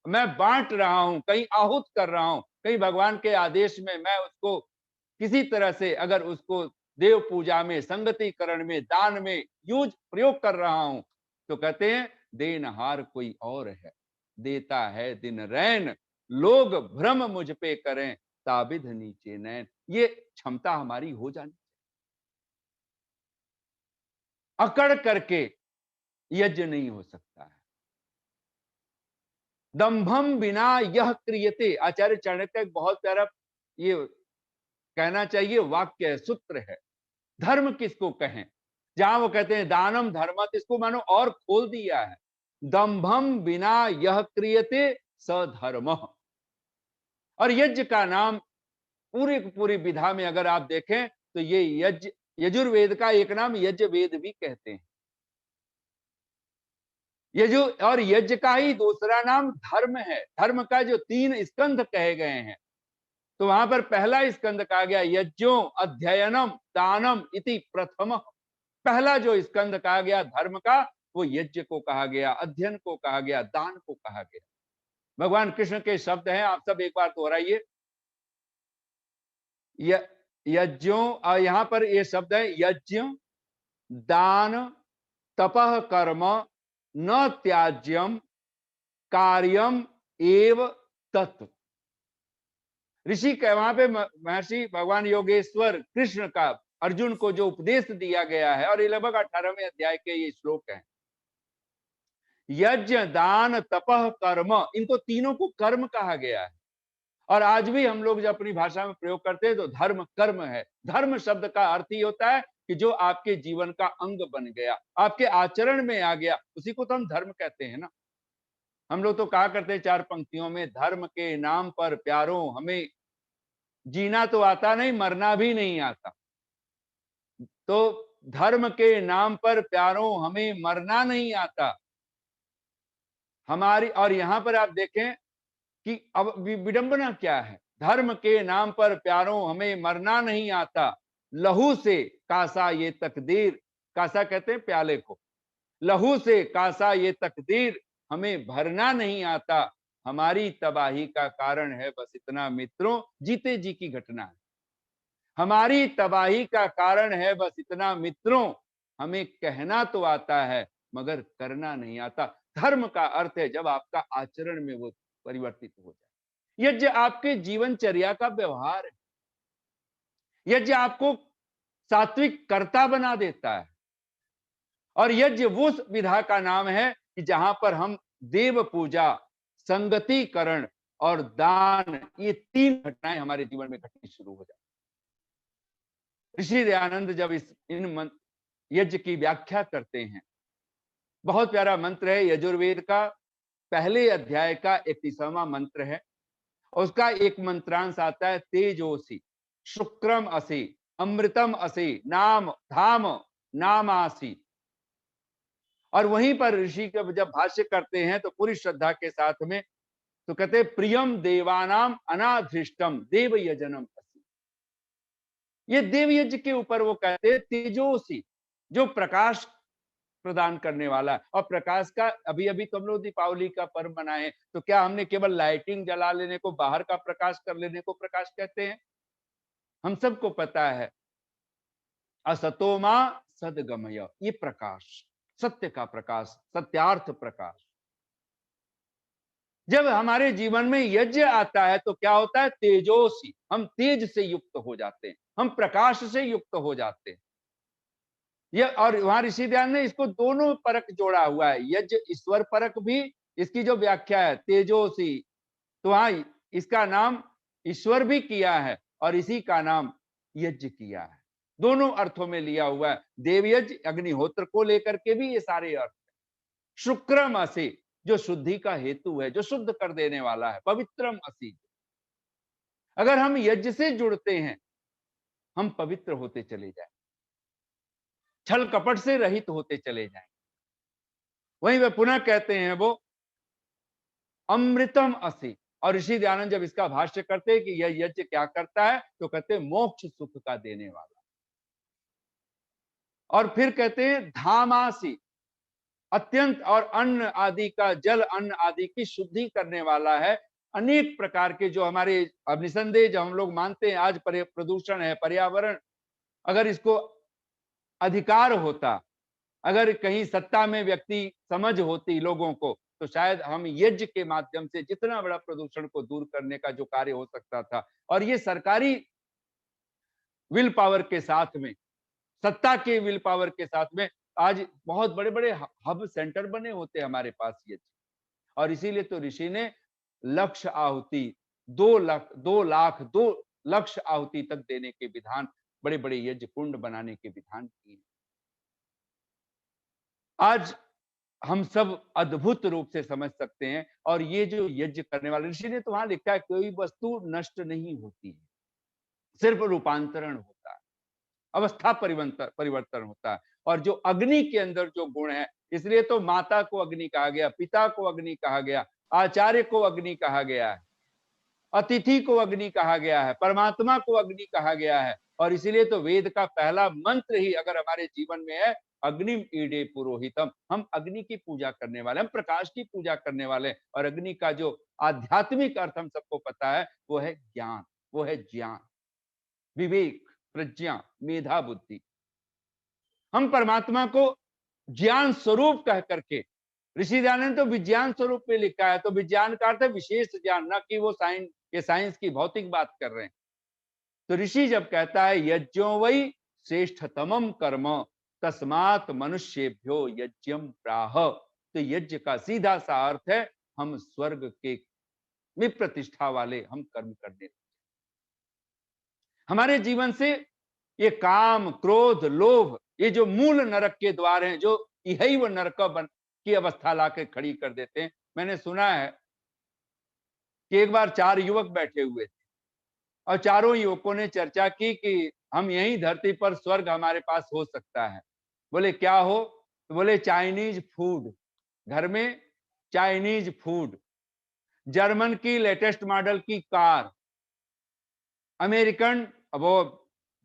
A: मैं बांट रहा हूं, कहीं आहूत कर रहा हूं, कहीं भगवान के आदेश में मैं उसको किसी तरह से अगर उसको देव पूजा में, संगतिकरण में, दान में यूज प्रयोग कर रहा हूं, तो कहते हैं देनहार कोई और है, देता है दिन रैन, लोग भ्रम मुझ पे करें, ताबिद नीचे नैन। ये क्षमता हमारी हो जानी, अकड़ करके यज्ञ नहीं हो सकता है। दंभम बिना यह क्रियते, आचार्य चाणक्य का एक बहुत प्यारा ये कहना चाहिए वाक्य है, सूत्र है। धर्म किसको कहें? जहां वो कहते हैं दानम धर्म, इसको मानो और खोल दिया है। दंभम बिना यह क्रियते सधर्म। और यज्ञ का नाम पूरी पूरी विधा में अगर आप देखें तो ये यज्ञ, यजुर्वेद का एक नाम यज्ञ वेद भी कहते हैं। यजु और यज्ञ का ही दूसरा नाम धर्म है। धर्म का जो 3 स्कंध कहे गए हैं, तो वहां पर पहला स्कंध कहा गया यज्ञो अध्ययनम दानम इति प्रथम। पहला जो स्कंध कहा गया धर्म का, वो यज्ञ को कहा गया, अध्ययन को कहा गया, दान को कहा गया। भगवान कृष्ण के शब्द हैं, आप सब एक बार दोहराइए। यज्ञों, यहां पर ये शब्द है यज्ञ दान तपह कर्म न त्याज्यम कार्यम एव तत्व। ऋषि के वहां पे महर्षि भगवान योगेश्वर कृष्ण का अर्जुन को जो उपदेश दिया गया है, और ये लगभग 18वें अध्याय के ये श्लोक हैं। यज्ञ दान तपह कर्म, इनको तीनों को कर्म कहा गया है। और आज भी हम लोग जब अपनी भाषा में प्रयोग करते हैं तो धर्म कर्म है। धर्म शब्द का अर्थ ही होता है कि जो आपके जीवन का अंग बन गया, आपके आचरण में आ गया, उसी को तो हम धर्म कहते हैं ना। हम लोग तो कहा करते हैं 4 पंक्तियों में, धर्म के नाम पर प्यारों हमें जीना तो आता नहीं, मरना भी नहीं आता। तो धर्म के नाम पर प्यारों हमें मरना नहीं आता हमारी। और यहां पर आप देखें कि अब विडंबना क्या है, धर्म के नाम पर प्यारों हमें मरना नहीं आता, लहू से कासा ये तकदीर, कासा कहते हैं प्याले को, लहू से कासा ये तकदीर हमें भरना नहीं आता, हमारी तबाही का कारण है बस इतना मित्रों, जीते जी की घटना है। हमारी तबाही का कारण है बस इतना मित्रों, हमें कहना तो आता है मगर करना नहीं आता। धर्म का अर्थ है जब आपका आचरण में वो परिवर्तित हो जाए। यज्ञ आपके जीवनचर्या का व्यवहार है। यज्ञ आपको सात्विक कर्ता बना देता है। और यज्ञ वो विधा का नाम है कि जहां पर हम देव पूजा, संगतिकरण और दान, ये तीन घटनाएं हमारे जीवन में घटनी शुरू हो जाती। ऋषि दयानंद जब इन यज्ञ की व्याख्या करते हैं, बहुत प्यारा मंत्र है, यजुर्वेद का पहले अध्याय का 31वां मंत्र है। उसका एक मंत्रांश आता है, तेजोसी शुक्रम असि अमृतम असि नाम धाम नामासी। और वहीं पर ऋषि का जब भाष्य करते हैं तो पूरी श्रद्धा के साथ में तो कहते हैं, प्रियम देवानाम अनाधृष्टम देव यजनम असि। ये देव यज्ञ के ऊपर वो कहते हैं तेजोसी, जो प्रकाश प्रदान करने वाला। और प्रकाश का अभी अभी तो हम लोग दीपावली का पर्व मनाए, तो क्या हमने केवल लाइटिंग जला लेने को, बाहर का प्रकाश कर लेने को प्रकाश कहते हैं? हम सबको पता है असतोमा सदगमय, ये प्रकाश, सत्य का प्रकाश, सत्यार्थ प्रकाश। जब हमारे जीवन में यज्ञ आता है तो क्या होता है, तेजोसी, हम तेज से युक्त हो जाते हैं, हम प्रकाश से युक्त हो जाते हैं। ये और वहां ऋषि दयान ने इसको दोनों परक जोड़ा हुआ है, यज्ञ ईश्वर परक भी, इसकी जो व्याख्या है तेजोसी, तो वहां इसका नाम ईश्वर भी किया है और इसी का नाम यज्ञ किया है। दोनों अर्थों में लिया हुआ है, देव यज्ञ अग्निहोत्र को लेकर के भी ये सारे अर्थ। शुक्रम असी, जो शुद्धि का हेतु है, जो शुद्ध कर देने वाला है। पवित्रम असी, अगर हम यज्ञ से जुड़ते हैं हम पवित्र होते चले जाए, छल कपट से रहित होते चले जाएं। वहीं वे पुनः कहते हैं वो अमृतम असि। और ऋषि दयानंद जब इसका भाष्य करते हैं कि यह यज्ञ क्या करता है, तो कहते हैं मोक्ष सुख का देने वाला। और फिर कहते हैं धामासी, अत्यंत और अन्न आदि का, जल अन्न आदि की शुद्धि करने वाला है। अनेक प्रकार के जो हमारे निसंदेह जो हम लोग मानते हैं आज प्रदूषण है, पर्यावरण, अगर इसको अधिकार होता, अगर कहीं सत्ता में व्यक्ति समझ होती लोगों को, तो शायद हम यज्ञ के माध्यम से जितना बड़ा प्रदूषण को दूर करने का जो कार्य हो सकता था। और ये सरकारी विल पावर के साथ में, सत्ता के विल पावर के साथ में आज बहुत बड़े बड़े हब सेंटर बने होते हैं हमारे पास यज्ञ। और इसीलिए तो ऋषि ने लक्ष्य आहुति, 2 लाख 2 लक्ष आहुति तक देने के विधान, बड़े बड़े यज्ञ कुंड बनाने के विधान किए। आज हम सब अद्भुत रूप से समझ सकते हैं। और ये जो यज्ञ करने वाले ऋषि ने तो वहां लिखा है, कोई वस्तु नष्ट नहीं होती है, सिर्फ रूपांतरण होता है, अवस्था परिवर्तन होता है। और जो अग्नि के अंदर जो गुण है, इसलिए तो माता को अग्नि कहा गया, पिता को अग्नि कहा गया, आचार्य को अग्नि कहा गया है, अतिथि को अग्नि कहा गया है, परमात्मा को अग्नि कहा गया है। और इसीलिए तो वेद का पहला मंत्र ही अगर हमारे जीवन में है, अग्निम ईडे पुरोहितम, हम अग्नि की पूजा करने वाले, हम प्रकाश की पूजा करने वाले। और अग्नि का जो आध्यात्मिक अर्थ हम सबको पता है, वो है ज्ञान, वो है ज्ञान, विवेक, प्रज्ञा, मेधा, बुद्धि। हम परमात्मा को ज्ञान स्वरूप कह करके, ऋषि दयानंद तो विज्ञान स्वरूप में लिखा है, तो विज्ञान का अर्थ है विशेष ज्ञान, न कि वो साइंस की भौतिक बात कर रहे हैं। तो ऋषि जब कहता है यज्ञो वै श्रेष्ठतमम कर्म तस्मात् मनुष्येभ्यो यज्ञम प्राह, तो यज्ञ का सीधा सा अर्थ है हम स्वर्ग के में प्रतिष्ठा वाले हम कर्म करने। हमारे जीवन से ये काम, क्रोध, लोभ, ये जो मूल नरक के द्वार हैं, जो यही वो नरक की अवस्था लाके खड़ी कर देते हैं। मैंने सुना है कि एक बार 4 युवक बैठे हुए थे, और चारों युवकों ने चर्चा की कि हम यही धरती पर स्वर्ग हमारे पास हो सकता है। बोले क्या हो? तो बोले चाइनीज फूड, घर में चाइनीज फूड, जर्मन की लेटेस्ट मॉडल की कार, अमेरिकन, वो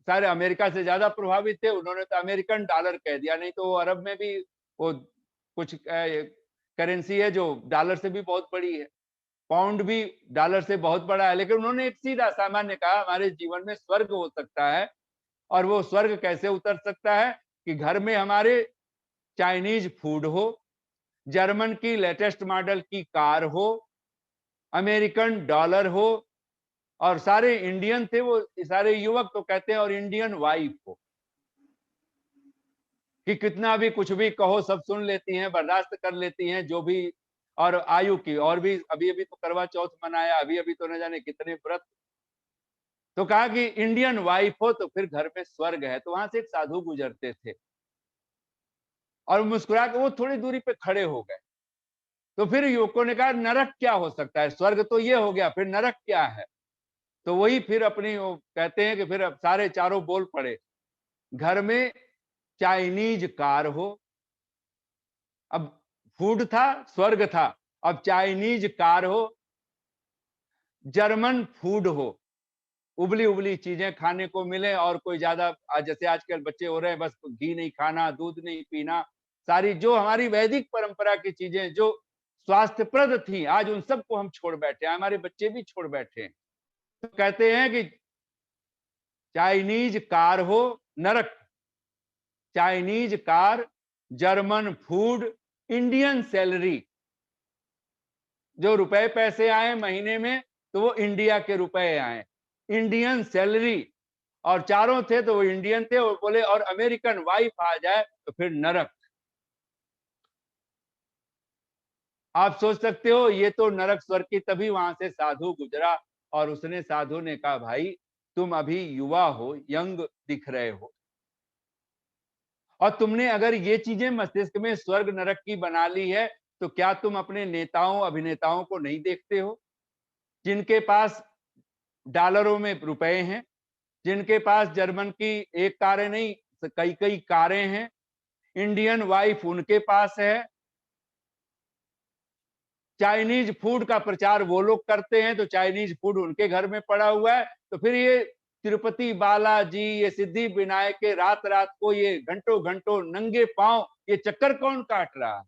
A: सारे अमेरिका से ज्यादा प्रभावित थे, उन्होंने तो अमेरिकन डॉलर कह दिया, नहीं तो अरब में भी वो कुछ करेंसी है जो डॉलर से भी बहुत बड़ी है, पाउंड भी डॉलर से बहुत बड़ा है। लेकिन उन्होंने एक सीधा सामान्य कहा हमारे जीवन में स्वर्ग हो सकता है। और वो स्वर्ग कैसे उतर सकता है? कि घर में हमारे चाइनीज फूड हो, जर्मन की लेटेस्ट मॉडल की कार हो, अमेरिकन डॉलर हो, और सारे इंडियन थे वो सारे युवक, तो कहते हैं और इंडियन वाइफ हो, कि कितना भी कुछ भी कहो सब सुन लेती हैं, बर्दाश्त कर लेती हैं जो भी। और आयु की, और भी अभी अभी तो करवा चौथ मनाया, अभी अभी तो न जाने कितने व्रत। तो कहा कि इंडियन वाइफ हो तो फिर घर में स्वर्ग है। तो वहां से एक साधु गुजरते थे और मुस्कुरा के वो थोड़ी दूरी पे खड़े हो गए। तो फिर युवकों ने कहा नरक क्या हो सकता है? स्वर्ग तो ये हो गया, फिर नरक क्या है? तो वही फिर अपनी वो कहते हैं कि फिर अब सारे चारों बोल पड़े, घर में चाइनीज कार हो, अब फूड था, स्वर्ग था, अब चाइनीज कार हो, जर्मन फूड हो, उबली उबली चीजें खाने को मिले, और कोई ज्यादा जैसे आजकल बच्चे हो रहे हैं बस घी नहीं खाना, दूध नहीं पीना, सारी जो हमारी वैदिक परंपरा की चीजें जो स्वास्थ्यप्रद थी, आज उन सबको हम छोड़ बैठे हैं, हमारे बच्चे भी छोड़ बैठे हैं। तो कहते हैं कि चाइनीज कार हो, नरक, Chinese car, German food, Indian salary, जो रुपए पैसे आए महीने में तो वो इंडिया के रुपए आए, इंडियन सैलरी, और चारों थे तो वो इंडियन थे, और बोले और अमेरिकन वाइफ आ जाए तो फिर नरक। आप सोच सकते हो ये तो नरक स्वर्ग की। तभी वहां से साधु गुजरा और उसने, साधु ने कहा भाई तुम अभी युवा हो, यंग दिख रहे हो, और तुमने अगर ये चीजें मस्तिष्क में स्वर्ग नरक की बना ली है, तो क्या तुम अपने नेताओं अभिनेताओं को नहीं देखते हो, जिनके पास डॉलरों में रुपए हैं, जिनके पास जर्मन की एक कारें नहीं कई कई कारें हैं, इंडियन वाइफ उनके पास है, चाइनीज फूड का प्रचार वो लोग करते हैं तो चाइनीज फूड उनके घर में पड़ा हुआ है। तो फिर ये तिरुपति बालाजी, ये सिद्धि विनायक के रात रात को ये घंटों घंटों नंगे पांव ये चक्कर कौन काट रहा है?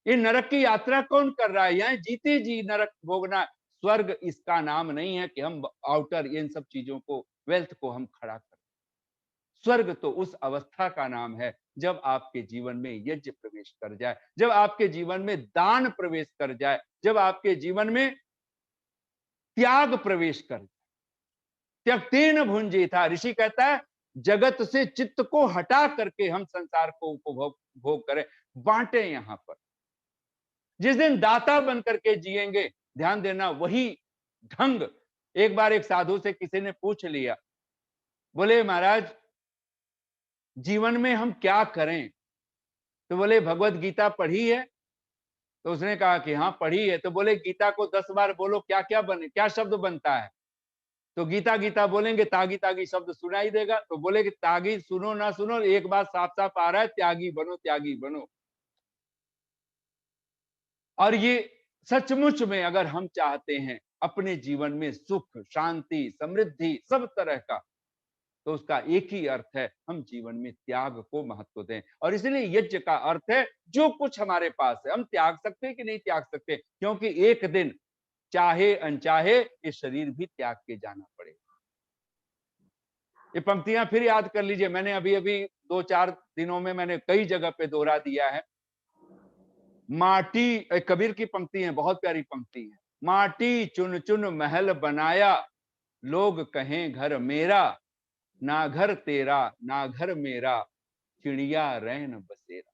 A: ये नरक की यात्रा कौन कर रहा है? यहाँ जीते जी नरक भोगना। स्वर्ग इसका नाम नहीं है कि हम आउटर इन सब चीजों को, वेल्थ को हम खड़ा करें। स्वर्ग तो उस अवस्था का नाम है जब आपके जीवन में यज्ञ प्रवेश कर जाए, जब आपके जीवन में दान प्रवेश कर जाए, जब आपके जीवन में त्याग प्रवेश कर जाए। त्यक्तेन भुंजी था, ऋषि कहता है जगत से चित्त को हटा करके हम संसार को उपभोग भोग करें, बांटे। यहां पर जिस दिन दाता बन करके जिएंगे, ध्यान देना वही ढंग। एक बार एक साधु से किसी ने पूछ लिया, बोले महाराज जीवन में हम क्या करें? तो बोले भगवत गीता पढ़ी है? तो उसने कहा कि हाँ पढ़ी है। तो बोले गीता को 10 बार बोलो, क्या क्या बने, क्या शब्द बनता है? तो गीता गीता बोलेंगे, तागी तागी शब्द सुनाई देगा। तो बोले कि तागी सुनो ना सुनो, एक बात साफ साफ आ रहा है, त्यागी बनो, त्यागी बनो। और ये सचमुच में अगर हम चाहते हैं अपने जीवन में सुख, शांति, समृद्धि सब तरह का, तो उसका एक ही अर्थ है हम जीवन में त्याग को महत्व दें। और इसलिए यज्ञ का अर्थ है जो कुछ हमारे पास है हम त्याग सकते हैं कि नहीं त्याग सकते, क्योंकि एक दिन चाहे अनचाहे ये शरीर भी त्याग के जाना पड़ेगा। ये पंक्तियां फिर याद कर लीजिए, मैंने अभी अभी 2-4 दिनों में मैंने कई जगह पे दोहरा दिया है। माटी, कबीर की पंक्ति है, बहुत प्यारी पंक्ति है। माटी चुन चुन महल बनाया, लोग कहें घर मेरा, ना घर तेरा ना घर मेरा, चिड़िया रैन बसेरा।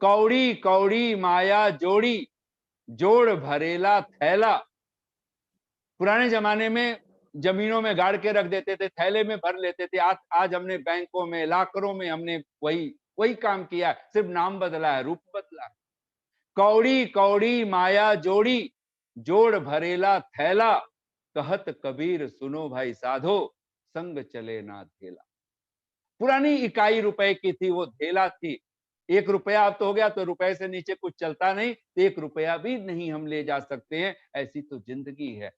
A: कौड़ी कौड़ी माया जोड़ी, जोड़ भरेला थैला। पुराने जमाने में जमीनों में गाड़ के रख देते थे, थैले में भर लेते थे। आज हमने बैंकों में, लाकरों में हमने वही वही काम किया, सिर्फ नाम बदला है, रूप बदला है। कौड़ी कौड़ी माया जोड़ी, जोड़ भरेला थैला, कहत कबीर सुनो भाई साधो, संग चले ना धेला। पुरानी इकाई रुपए की थी, वो धेला थी। 1 रुपया अब तो हो गया, तो रुपए से नीचे कुछ चलता नहीं, तो 1 रुपया भी नहीं हम ले जा सकते हैं, ऐसी तो जिंदगी है।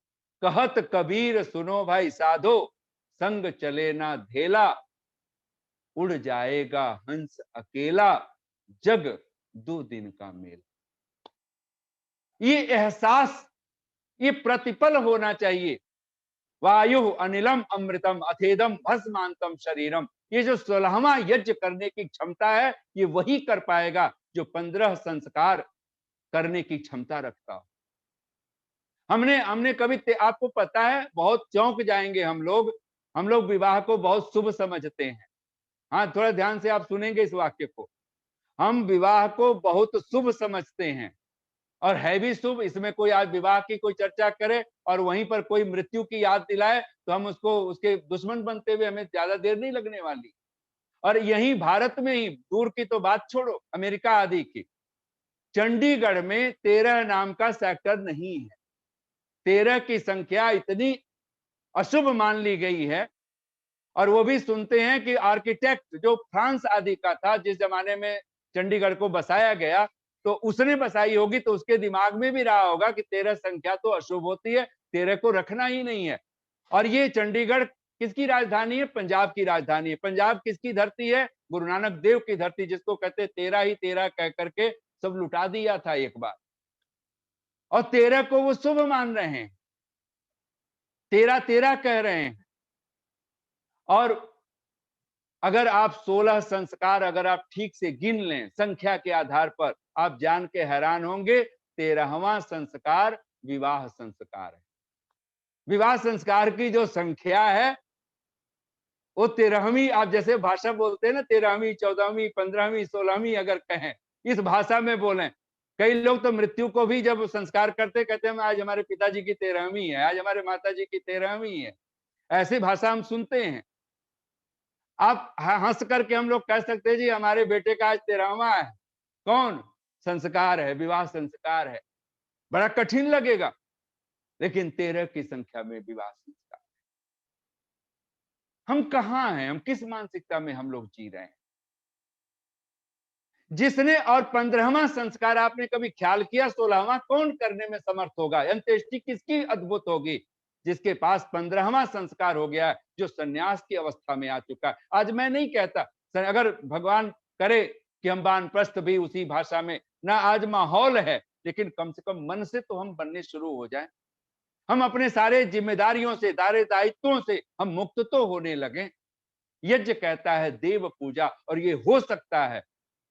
A: कहत कबीर सुनो भाई साधो, संग चले ना धेला, उड़ जाएगा हंस अकेला, जग 2 दिन का मेला। ये एहसास, ये प्रतिपल होना चाहिए। वायु अनिलम अमृतम अथेदम भस्मांतम शरीरम। ये जो 16वां यज्ञ करने की क्षमता है, ये वही कर पाएगा जो 15 संस्कार करने की क्षमता रखता हो। हमने हमने कभी, आपको पता है, बहुत चौंक जाएंगे हम लोग विवाह को बहुत शुभ समझते हैं। हाँ, थोड़ा ध्यान से आप सुनेंगे इस वाक्य को। हम विवाह को बहुत शुभ समझते हैं, और है भी शुभ। इसमें कोई आज विवाह की कोई चर्चा करे और वहीं पर कोई मृत्यु की याद दिलाए, तो हम उसको, उसके दुश्मन बनते हुए हमें ज्यादा देर नहीं लगने वाली। और यही भारत में ही, दूर की तो बात छोड़ो, अमेरिका आदि की, चंडीगढ़ में 13 नाम का सेक्टर नहीं है। 13 की संख्या इतनी अशुभ मान ली गई है। और वो भी सुनते हैं कि आर्किटेक्ट जो फ्रांस आदि का था, जिस जमाने में चंडीगढ़ को बसाया गया, तो उसने बसाई होगी, तो उसके दिमाग में भी रहा होगा कि 13 संख्या तो अशुभ होती है, 13 को रखना ही नहीं है। और ये चंडीगढ़ किसकी राजधानी है? पंजाब की राजधानी है। पंजाब किसकी धरती है? गुरु नानक देव की धरती, जिसको कहते 13 ही 13 कह करके सब लुटा दिया था एक बार। और 13 को वो शुभ मान रहे हैं, 13 13 कह रहे हैं। और अगर आप 16 संस्कार अगर आप ठीक से गिन लें संख्या के आधार पर, आप जान के हैरान होंगे, 13वां संस्कार विवाह संस्कार है। विवाह संस्कार की जो संख्या है वो 13वीं, आप जैसे भाषा बोलते हैं ना, 13वीं 14वीं 15वीं 16वीं अगर कहें, इस भाषा में बोलें। कई लोग तो मृत्यु को भी जब संस्कार करते कहते हैं आज हमारे पिताजी की 13वीं है, आज हमारे माताजी की 13वीं है। ऐसी भाषा हम सुनते हैं। आप हंस करके हम लोग कह सकते हैं जी हमारे बेटे का आज 13वां है। कौन? संस्कार है, विवाह संस्कार है। बड़ा कठिन लगेगा, लेकिन 13 की संख्या में विवाह संस्कार। हम कहां हैं? हम किस मानसिकता में हम लोग जी रहे हैं? जिसने, और 15वां संस्कार आपने कभी ख्याल किया 16वां कौन करने में समर्थ होगा? अंत्येष्टि किसकी अद्भुत होगी? जिसके पास 15वां संस्कार हो गया है, जो सन्यास की अवस्था में आ चुका है। आज मैं नहीं कहता, अगर भगवान करे कि हम वानप्रस्थ भी उसी भाषा में, ना आज माहौल है, लेकिन कम से कम मन से तो हम बनने शुरू हो जाएं। हम अपने सारे जिम्मेदारियों से, सारे दायित्वों से हम मुक्त तो होने लगे। यज्ञ कहता है देव पूजा, और ये हो सकता है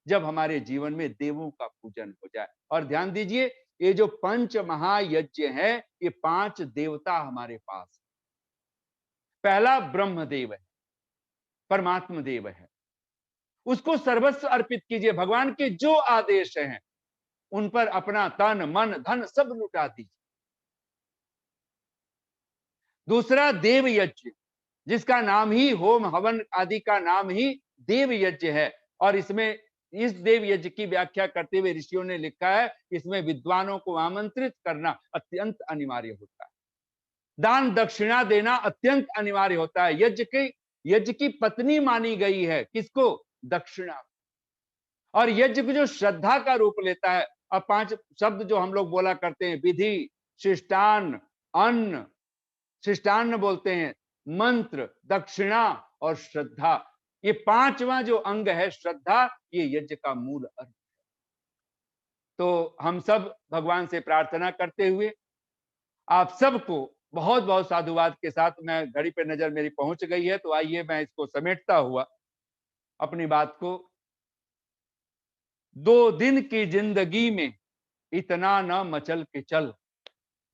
A: जब हमारे जीवन में देवों का पूजन हो जाए। और ध्यान दीजिए, ये जो 5 महायज्ञ है, ये 5 देवता हमारे पास। पहला ब्रह्मदेव है, परमात्मा देव है, उसको सर्वस्व अर्पित कीजिए। भगवान के जो आदेश हैं उन पर अपना तन मन धन सब लुटा दीजिए। दूसरा देव यज्ञ, जिसका नाम ही होम हवन आदि का नाम ही देव यज्ञ है। और इसमें, इस देव यज्ञ की व्याख्या करते हुए ऋषियों ने लिखा है, इसमें विद्वानों को आमंत्रित करना अत्यंत अनिवार्य होता है। दान दक्षिणा देना अत्यंत अनिवार्य होता है। यज्ञ की पत्नी मानी गई है किसको? दक्षिणा। और यज्ञ को जो श्रद्धा का रूप लेता है, अब 5 शब्द जो हम लोग बोला करते हैं, विधि, शिष्टान्न, अन्न, शिष्टान्न बोलते हैं, मंत्र, दक्षिणा और श्रद्धा, ये 5वां जो अंग है श्रद्धा, ये यज्ञ का मूल अर्थ है। तो हम सब भगवान से प्रार्थना करते हुए आप सबको बहुत बहुत साधुवाद के साथ, मैं घड़ी पे नजर मेरी पहुंच गई है, तो आइए मैं इसको समेटता हुआ अपनी बात को, 2 दिन की जिंदगी में इतना न मचल के चल।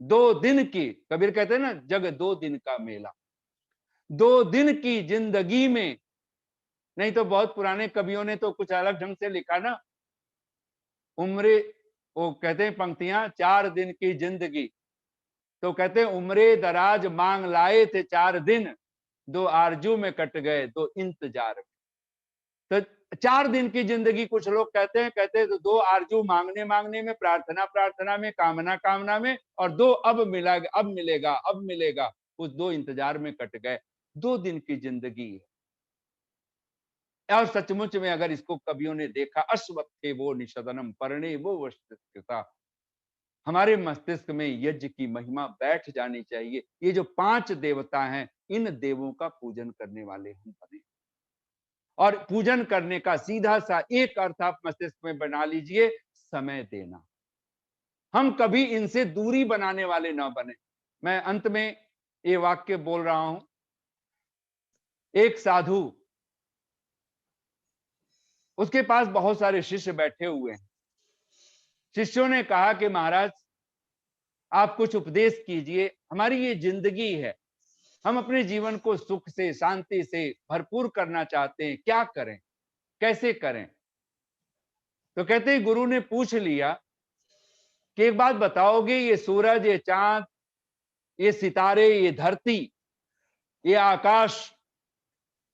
A: 2 दिन की, कबीर कहते हैं ना, जग 2 दिन का मेला। 2 दिन की जिंदगी में, नहीं तो बहुत पुराने कवियों ने तो कुछ अलग ढंग से लिखा ना, उम्रे, वो कहते हैं पंक्तियां, 4 दिन की जिंदगी, तो कहते हैं उम्रे दराज मांग लाए थे 4 दिन, 2 आरजू में कट गए 2 इंतजार में। तो 4 दिन की जिंदगी कुछ लोग कहते हैं, कहते हैं तो 2 आरजू मांगने मांगने में, प्रार्थना प्रार्थना में, कामना कामना में, और 2 अब मिला, अब मिलेगा, अब मिलेगा, उस 2 इंतजार में कट गए। 2 दिन की जिंदगी है। और सचमुच में अगर इसको कवियों ने देखा, अश्वत्थे वो निषदनम परणे वो वस्तुतः, हमारे मस्तिष्क में यज्ञ की महिमा बैठ जानी चाहिए। ये जो 5 देवता हैं, इन देवों का पूजन करने वाले हम बने। और पूजन करने का सीधा सा एक अर्थ आप मस्तिष्क में बना लीजिए, समय देना। हम कभी इनसे दूरी बनाने वाले ना बने। मैं अंत में ये वाक्य बोल रहा हूं। एक साधु, उसके पास बहुत सारे शिष्य बैठे हुए हैं। शिष्यों ने कहा कि महाराज आप कुछ उपदेश कीजिए, हमारी ये जिंदगी है, हम अपने जीवन को सुख से, शांति से भरपूर करना चाहते हैं, क्या करें, कैसे करें? तो कहते हैं, गुरु ने पूछ लिया कि एक बात बताओगे, ये सूरज, ये चांद, ये सितारे, ये धरती, ये आकाश,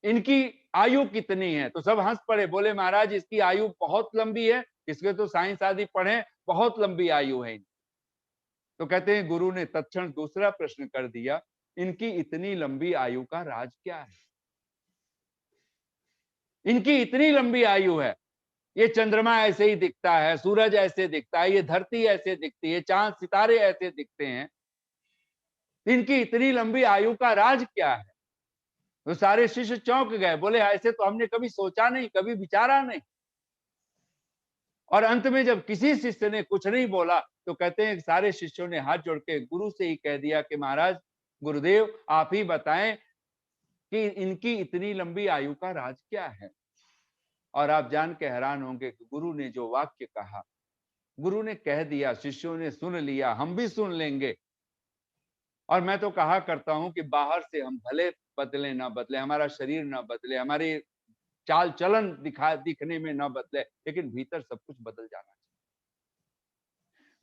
A: इनकी आयु कितनी है? तो सब हंस पड़े, बोले महाराज इसकी आयु बहुत लंबी है, इसके तो साइंस आदि पढ़े, बहुत लंबी आयु है। तो कहते हैं गुरु ने तत्क्षण दूसरा प्रश्न कर दिया, इनकी इतनी लंबी आयु का राज क्या है? इनकी इतनी लंबी आयु है, ये चंद्रमा ऐसे ही दिखता है, सूरज ऐसे दिखता है, ये धरती ऐसे दिखती है, चांद सितारे ऐसे दिखते हैं, इनकी इतनी लंबी आयु का राज क्या है? तो सारे शिष्य चौंक गए, बोले ऐसे तो हमने कभी सोचा नहीं, कभी विचारा नहीं। और अंत में जब किसी शिष्य ने कुछ नहीं बोला, तो कहते हैं सारे शिष्यों ने हाथ जोड़ के गुरु से ही कह दिया कि महाराज, गुरुदेव आप ही बताएं कि इनकी इतनी लंबी आयु का राज क्या है? और आप जान के हैरान होंगे कि गुरु ने जो वाक्य कहा, गुरु ने कह दिया, शिष्यों ने सुन लिया, हम भी सुन लेंगे। और मैं तो कहा करता हूं कि बाहर से हम भले बदले ना बदले, हमारा शरीर ना बदले, हमारी चाल चलन दिखने में ना बदले, लेकिन भीतर सब कुछ बदल जाना चाहिए।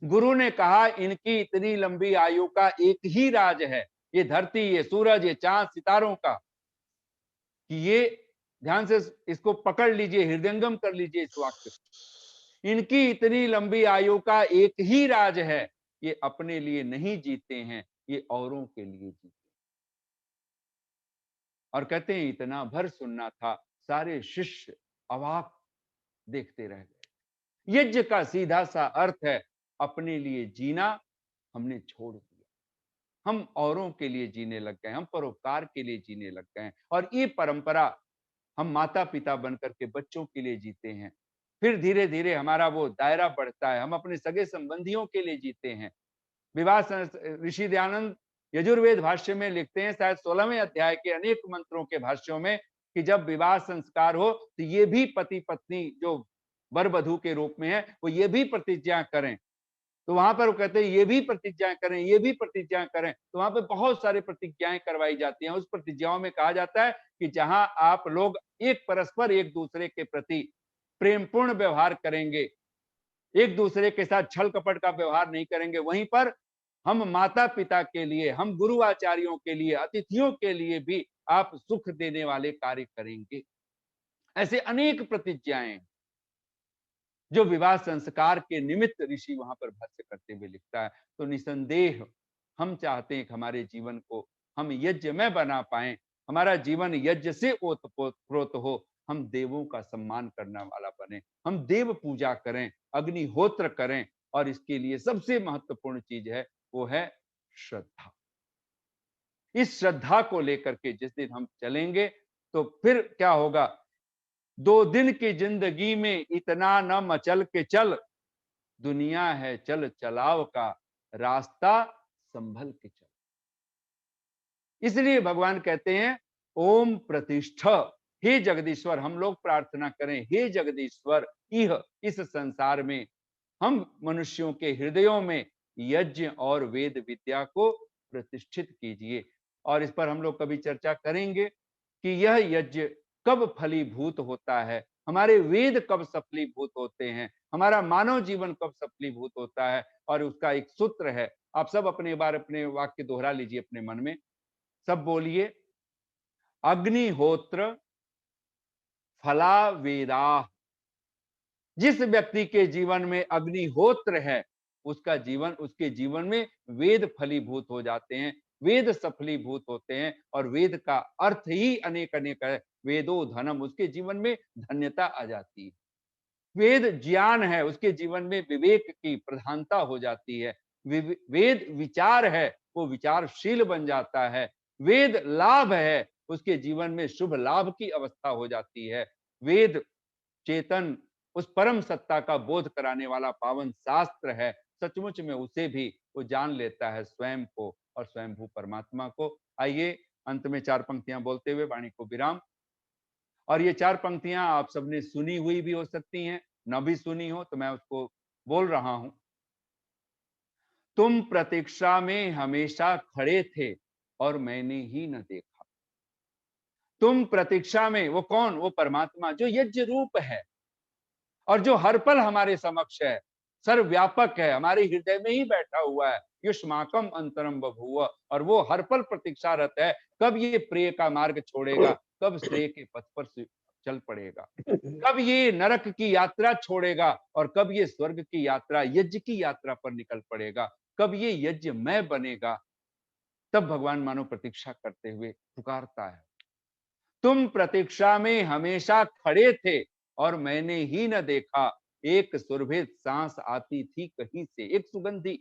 A: गुरु ने कहा इनकी इतनी लंबी आयु का एक ही राज है, ये धरती, ये सूरज, ये चांद सितारों का, कि ये ध्यान से इसको पकड़ लीजिए, हृदयंगम कर लीजिए इस वाक्य। इनकी इतनी लंबी आयु का एक ही राज है, ये अपने लिए नहीं जीते हैं, ये औरों के लिए जीते। और कहते हैं इतना भर सुनना था, सारे शिष्य अवाक देखते रह गए। यज्ञ का सीधा सा अर्थ है अपने लिए जीना हमने छोड़ दिया, हम औरों के लिए जीने लग गए, हम परोपकार के लिए जीने लग गए। और ये परंपरा हम माता पिता बनकर के बच्चों के लिए जीते हैं, फिर धीरे धीरे हमारा वो दायरा बढ़ता है, हम अपने सगे संबंधियों के लिए जीते हैं। विवाह ऋषि दयानंद यजुर्वेद भाष्य में लिखते हैं, शायद 16वें अध्याय के अनेक मंत्रों के भाष्यों में, कि जब विवाह संस्कार हो तो ये भी पति पत्नी जो वर वधू के रूप में है, वो ये भी प्रतिज्ञा करें। तो वहां पर वो कहते हैं ये भी प्रतिज्ञाएं करें, ये भी प्रतिज्ञाएं करें। तो वहां पर बहुत सारी प्रतिज्ञाएं करवाई जाती हैं। उस प्रतिज्ञाओं में कहा जाता है कि जहां आप लोग एक परस्पर एक दूसरे के प्रति प्रेमपूर्ण व्यवहार करेंगे, एक दूसरे के साथ छल कपट का व्यवहार नहीं करेंगे, वहीं पर हम माता पिता के लिए, हम गुरु आचार्यों के लिए, अतिथियों के लिए भी आप सुख देने वाले कार्य करेंगे। ऐसे अनेक प्रतिज्ञाएं जो विवाह संस्कार के निमित्त ऋषि वहां पर भाष्य करते हुए लिखता है। तो निसंदेह हम चाहते हैं कि हमारे जीवन को हम यज्ञ में बना पाए, हमारा जीवन यज्ञ से ओतप्रोत हो, हम देवों का सम्मान करने वाला बने, हम देव पूजा करें, अग्निहोत्र करें। और इसके लिए सबसे महत्वपूर्ण चीज है, वो है श्रद्धा। इस श्रद्धा को लेकर के जिस दिन हम चलेंगे, तो फिर क्या होगा, 2 दिन की जिंदगी में इतना न मचल के चल, दुनिया है चल चलाव का, रास्ता संभल के चल। इसलिए भगवान कहते हैं ओम प्रतिष्ठ, हे जगदीश्वर, हम लोग प्रार्थना करें, हे जगदीश्वर, इह इस संसार में हम मनुष्यों के हृदयों में यज्ञ और वेद विद्या को प्रतिष्ठित कीजिए। और इस पर हम लोग कभी चर्चा करेंगे कि यह यज्ञ कब फलीभूत होता है, हमारे वेद कब सफलीभूत होते हैं, हमारा मानव जीवन कब सफलीभूत होता है। और उसका एक सूत्र है, आप सब अपने बार अपने वाक्य दोहरा लीजिए अपने मन में, सब बोलिए, अग्निहोत्र फला वेदा। जिस व्यक्ति के जीवन में अग्निहोत्र है, उसका जीवन, उसके जीवन में वेद फलीभूत हो जाते हैं, वेद सफलीभूत होते हैं। और वेद का अर्थ ही अनेक अनेक है, वेदो धनम, उसके जीवन में धन्यता आ जाती है। वेद ज्ञान है, उसके जीवन में विवेक की प्रधानता हो जाती है। वेद विचार है, वो विचारशील बन जाता है। वेद लाभ है, उसके जीवन में शुभ लाभ की अवस्था हो जाती है। वेद चेतन, उस परम सत्ता का बोध कराने वाला पावन शास्त्र है। सचमुच में उसे भी वो जान लेता है, स्वयं को और स्वयंभू परमात्मा को। आइए अंत में 4 पंक्तियां बोलते हुए वाणी को विराम। और ये 4 पंक्तियां आप सबने सुनी हुई भी हो सकती हैं, न भी सुनी हो, तो मैं उसको बोल रहा हूं। तुम प्रतीक्षा में हमेशा खड़े थे और मैंने ही न देखा। तुम प्रतीक्षा में, वो कौन? वो परमात्मा जो यज्ञ रूप है और जो हर पल हमारे समक्ष है, सर्वव्यापक है, हमारे हृदय में ही बैठा हुआ है। युष्माकम अंतरम बभूव। और वो हर पल प्रतीक्षारत है, कब ये प्रिय का मार्ग छोड़ेगा, कब श्रेय के पथ पर चल पड़ेगा, कब ये नरक की यात्रा छोड़ेगा और कब ये स्वर्ग की यात्रा, यज्ञ की यात्रा पर निकल पड़ेगा, कब ये यज्ञ मैं बनेगा। तब भगवान मानो प्रतीक्षा करते हुए पुकारता है, तुम प्रतीक्षा में हमेशा खड़े थे और मैंने ही न देखा। एक सुरभित सांस आती थी कहीं से, एक सुगंधी,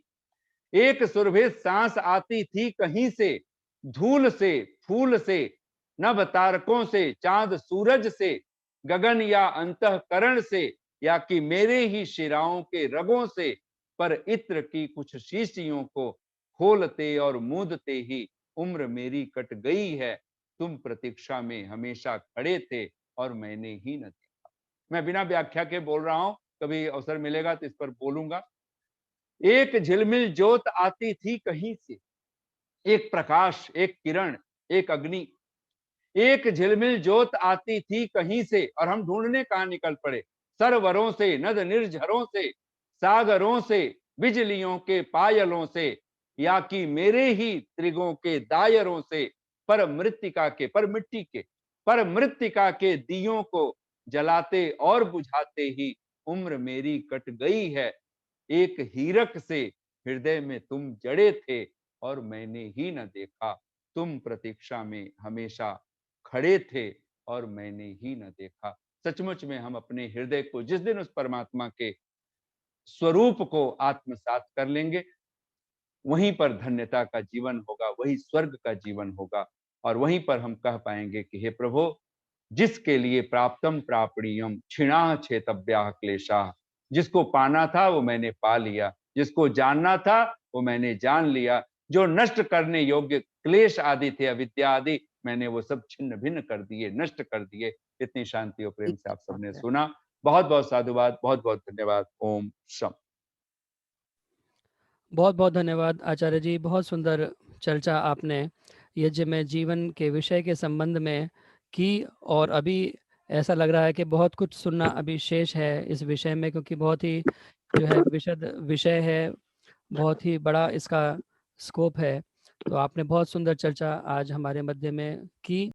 A: एक सुरभित सांस आती थी कहीं से, धूल से, फूल से, नभ तारकों से, चांद सूरज से, गगन या अंतःकरण से, या कि मेरे ही शिराओं के रगों से। पर इत्र की कुछ शीशियों को खोलते और मूदते ही उम्र मेरी कट गई है। तुम प्रतीक्षा में हमेशा खड़े थे और मैंने ही न देखा। मैं बिना व्याख्या के बोल रहा हूं, कभी अवसर मिलेगा तो इस पर बोलूंगा। एक झिलमिल ज्योत आती थी कहीं से, एक प्रकाश, एक किरण, एक अग्नि। एक झिलमिल ज्योत आती थी कहीं से और हम ढूंढने कहां निकल पड़े। सरोवरों से, नद निर्झरों से, सागरों से, बिजलियों के पायलों से, या कि मेरे ही त्रिगों के दायरों से, पर मृत्तिका के, पर मिट्टी के, पर मृत्तिका के दियों को जलाते और बुझाते ही उम्र मेरी कट गई है। एक हीरक से हृदय में तुम जड़े थे और मैंने ही न देखा। तुम प्रतीक्षा में हमेशा खड़े थे और मैंने ही न देखा। सचमुच में हम अपने हृदय को जिस दिन उस परमात्मा के स्वरूप को आत्मसात कर लेंगे, वहीं पर धन्यता का जीवन होगा, वही स्वर्ग का जीवन होगा। और वहीं पर हम कह पाएंगे कि हे प्रभु, जिसके लिए प्राप्तम प्रापणीयम क्षिणा छेतव्या क्लेशा, जिसको पाना था वो मैंने पा लिया, जिसको जानना था वो मैंने जान लिया। जो नष्ट करने योग्य क्लेश आदि थे, अविद्या आदि, मैंने वो सब छिन्न भिन्न कर दिए, नष्ट कर दिए। इतनी शांति और प्रेम से आप सबने सुना। बहुत बहुत साधुवाद, बहुत बहुत धन्यवाद। ओम शम।
B: बहुत बहुत धन्यवाद आचार्य जी। बहुत सुंदर चर्चा आपने यज्ञ में जीवन के विषय के संबंध में की, और अभी ऐसा लग रहा है कि बहुत कुछ सुनना अभी शेष है इस विषय में, क्योंकि बहुत ही जो है विशद विषय है, बहुत ही बड़ा इसका स्कोप है। तो आपने बहुत सुंदर चर्चा आज हमारे मध्य में की।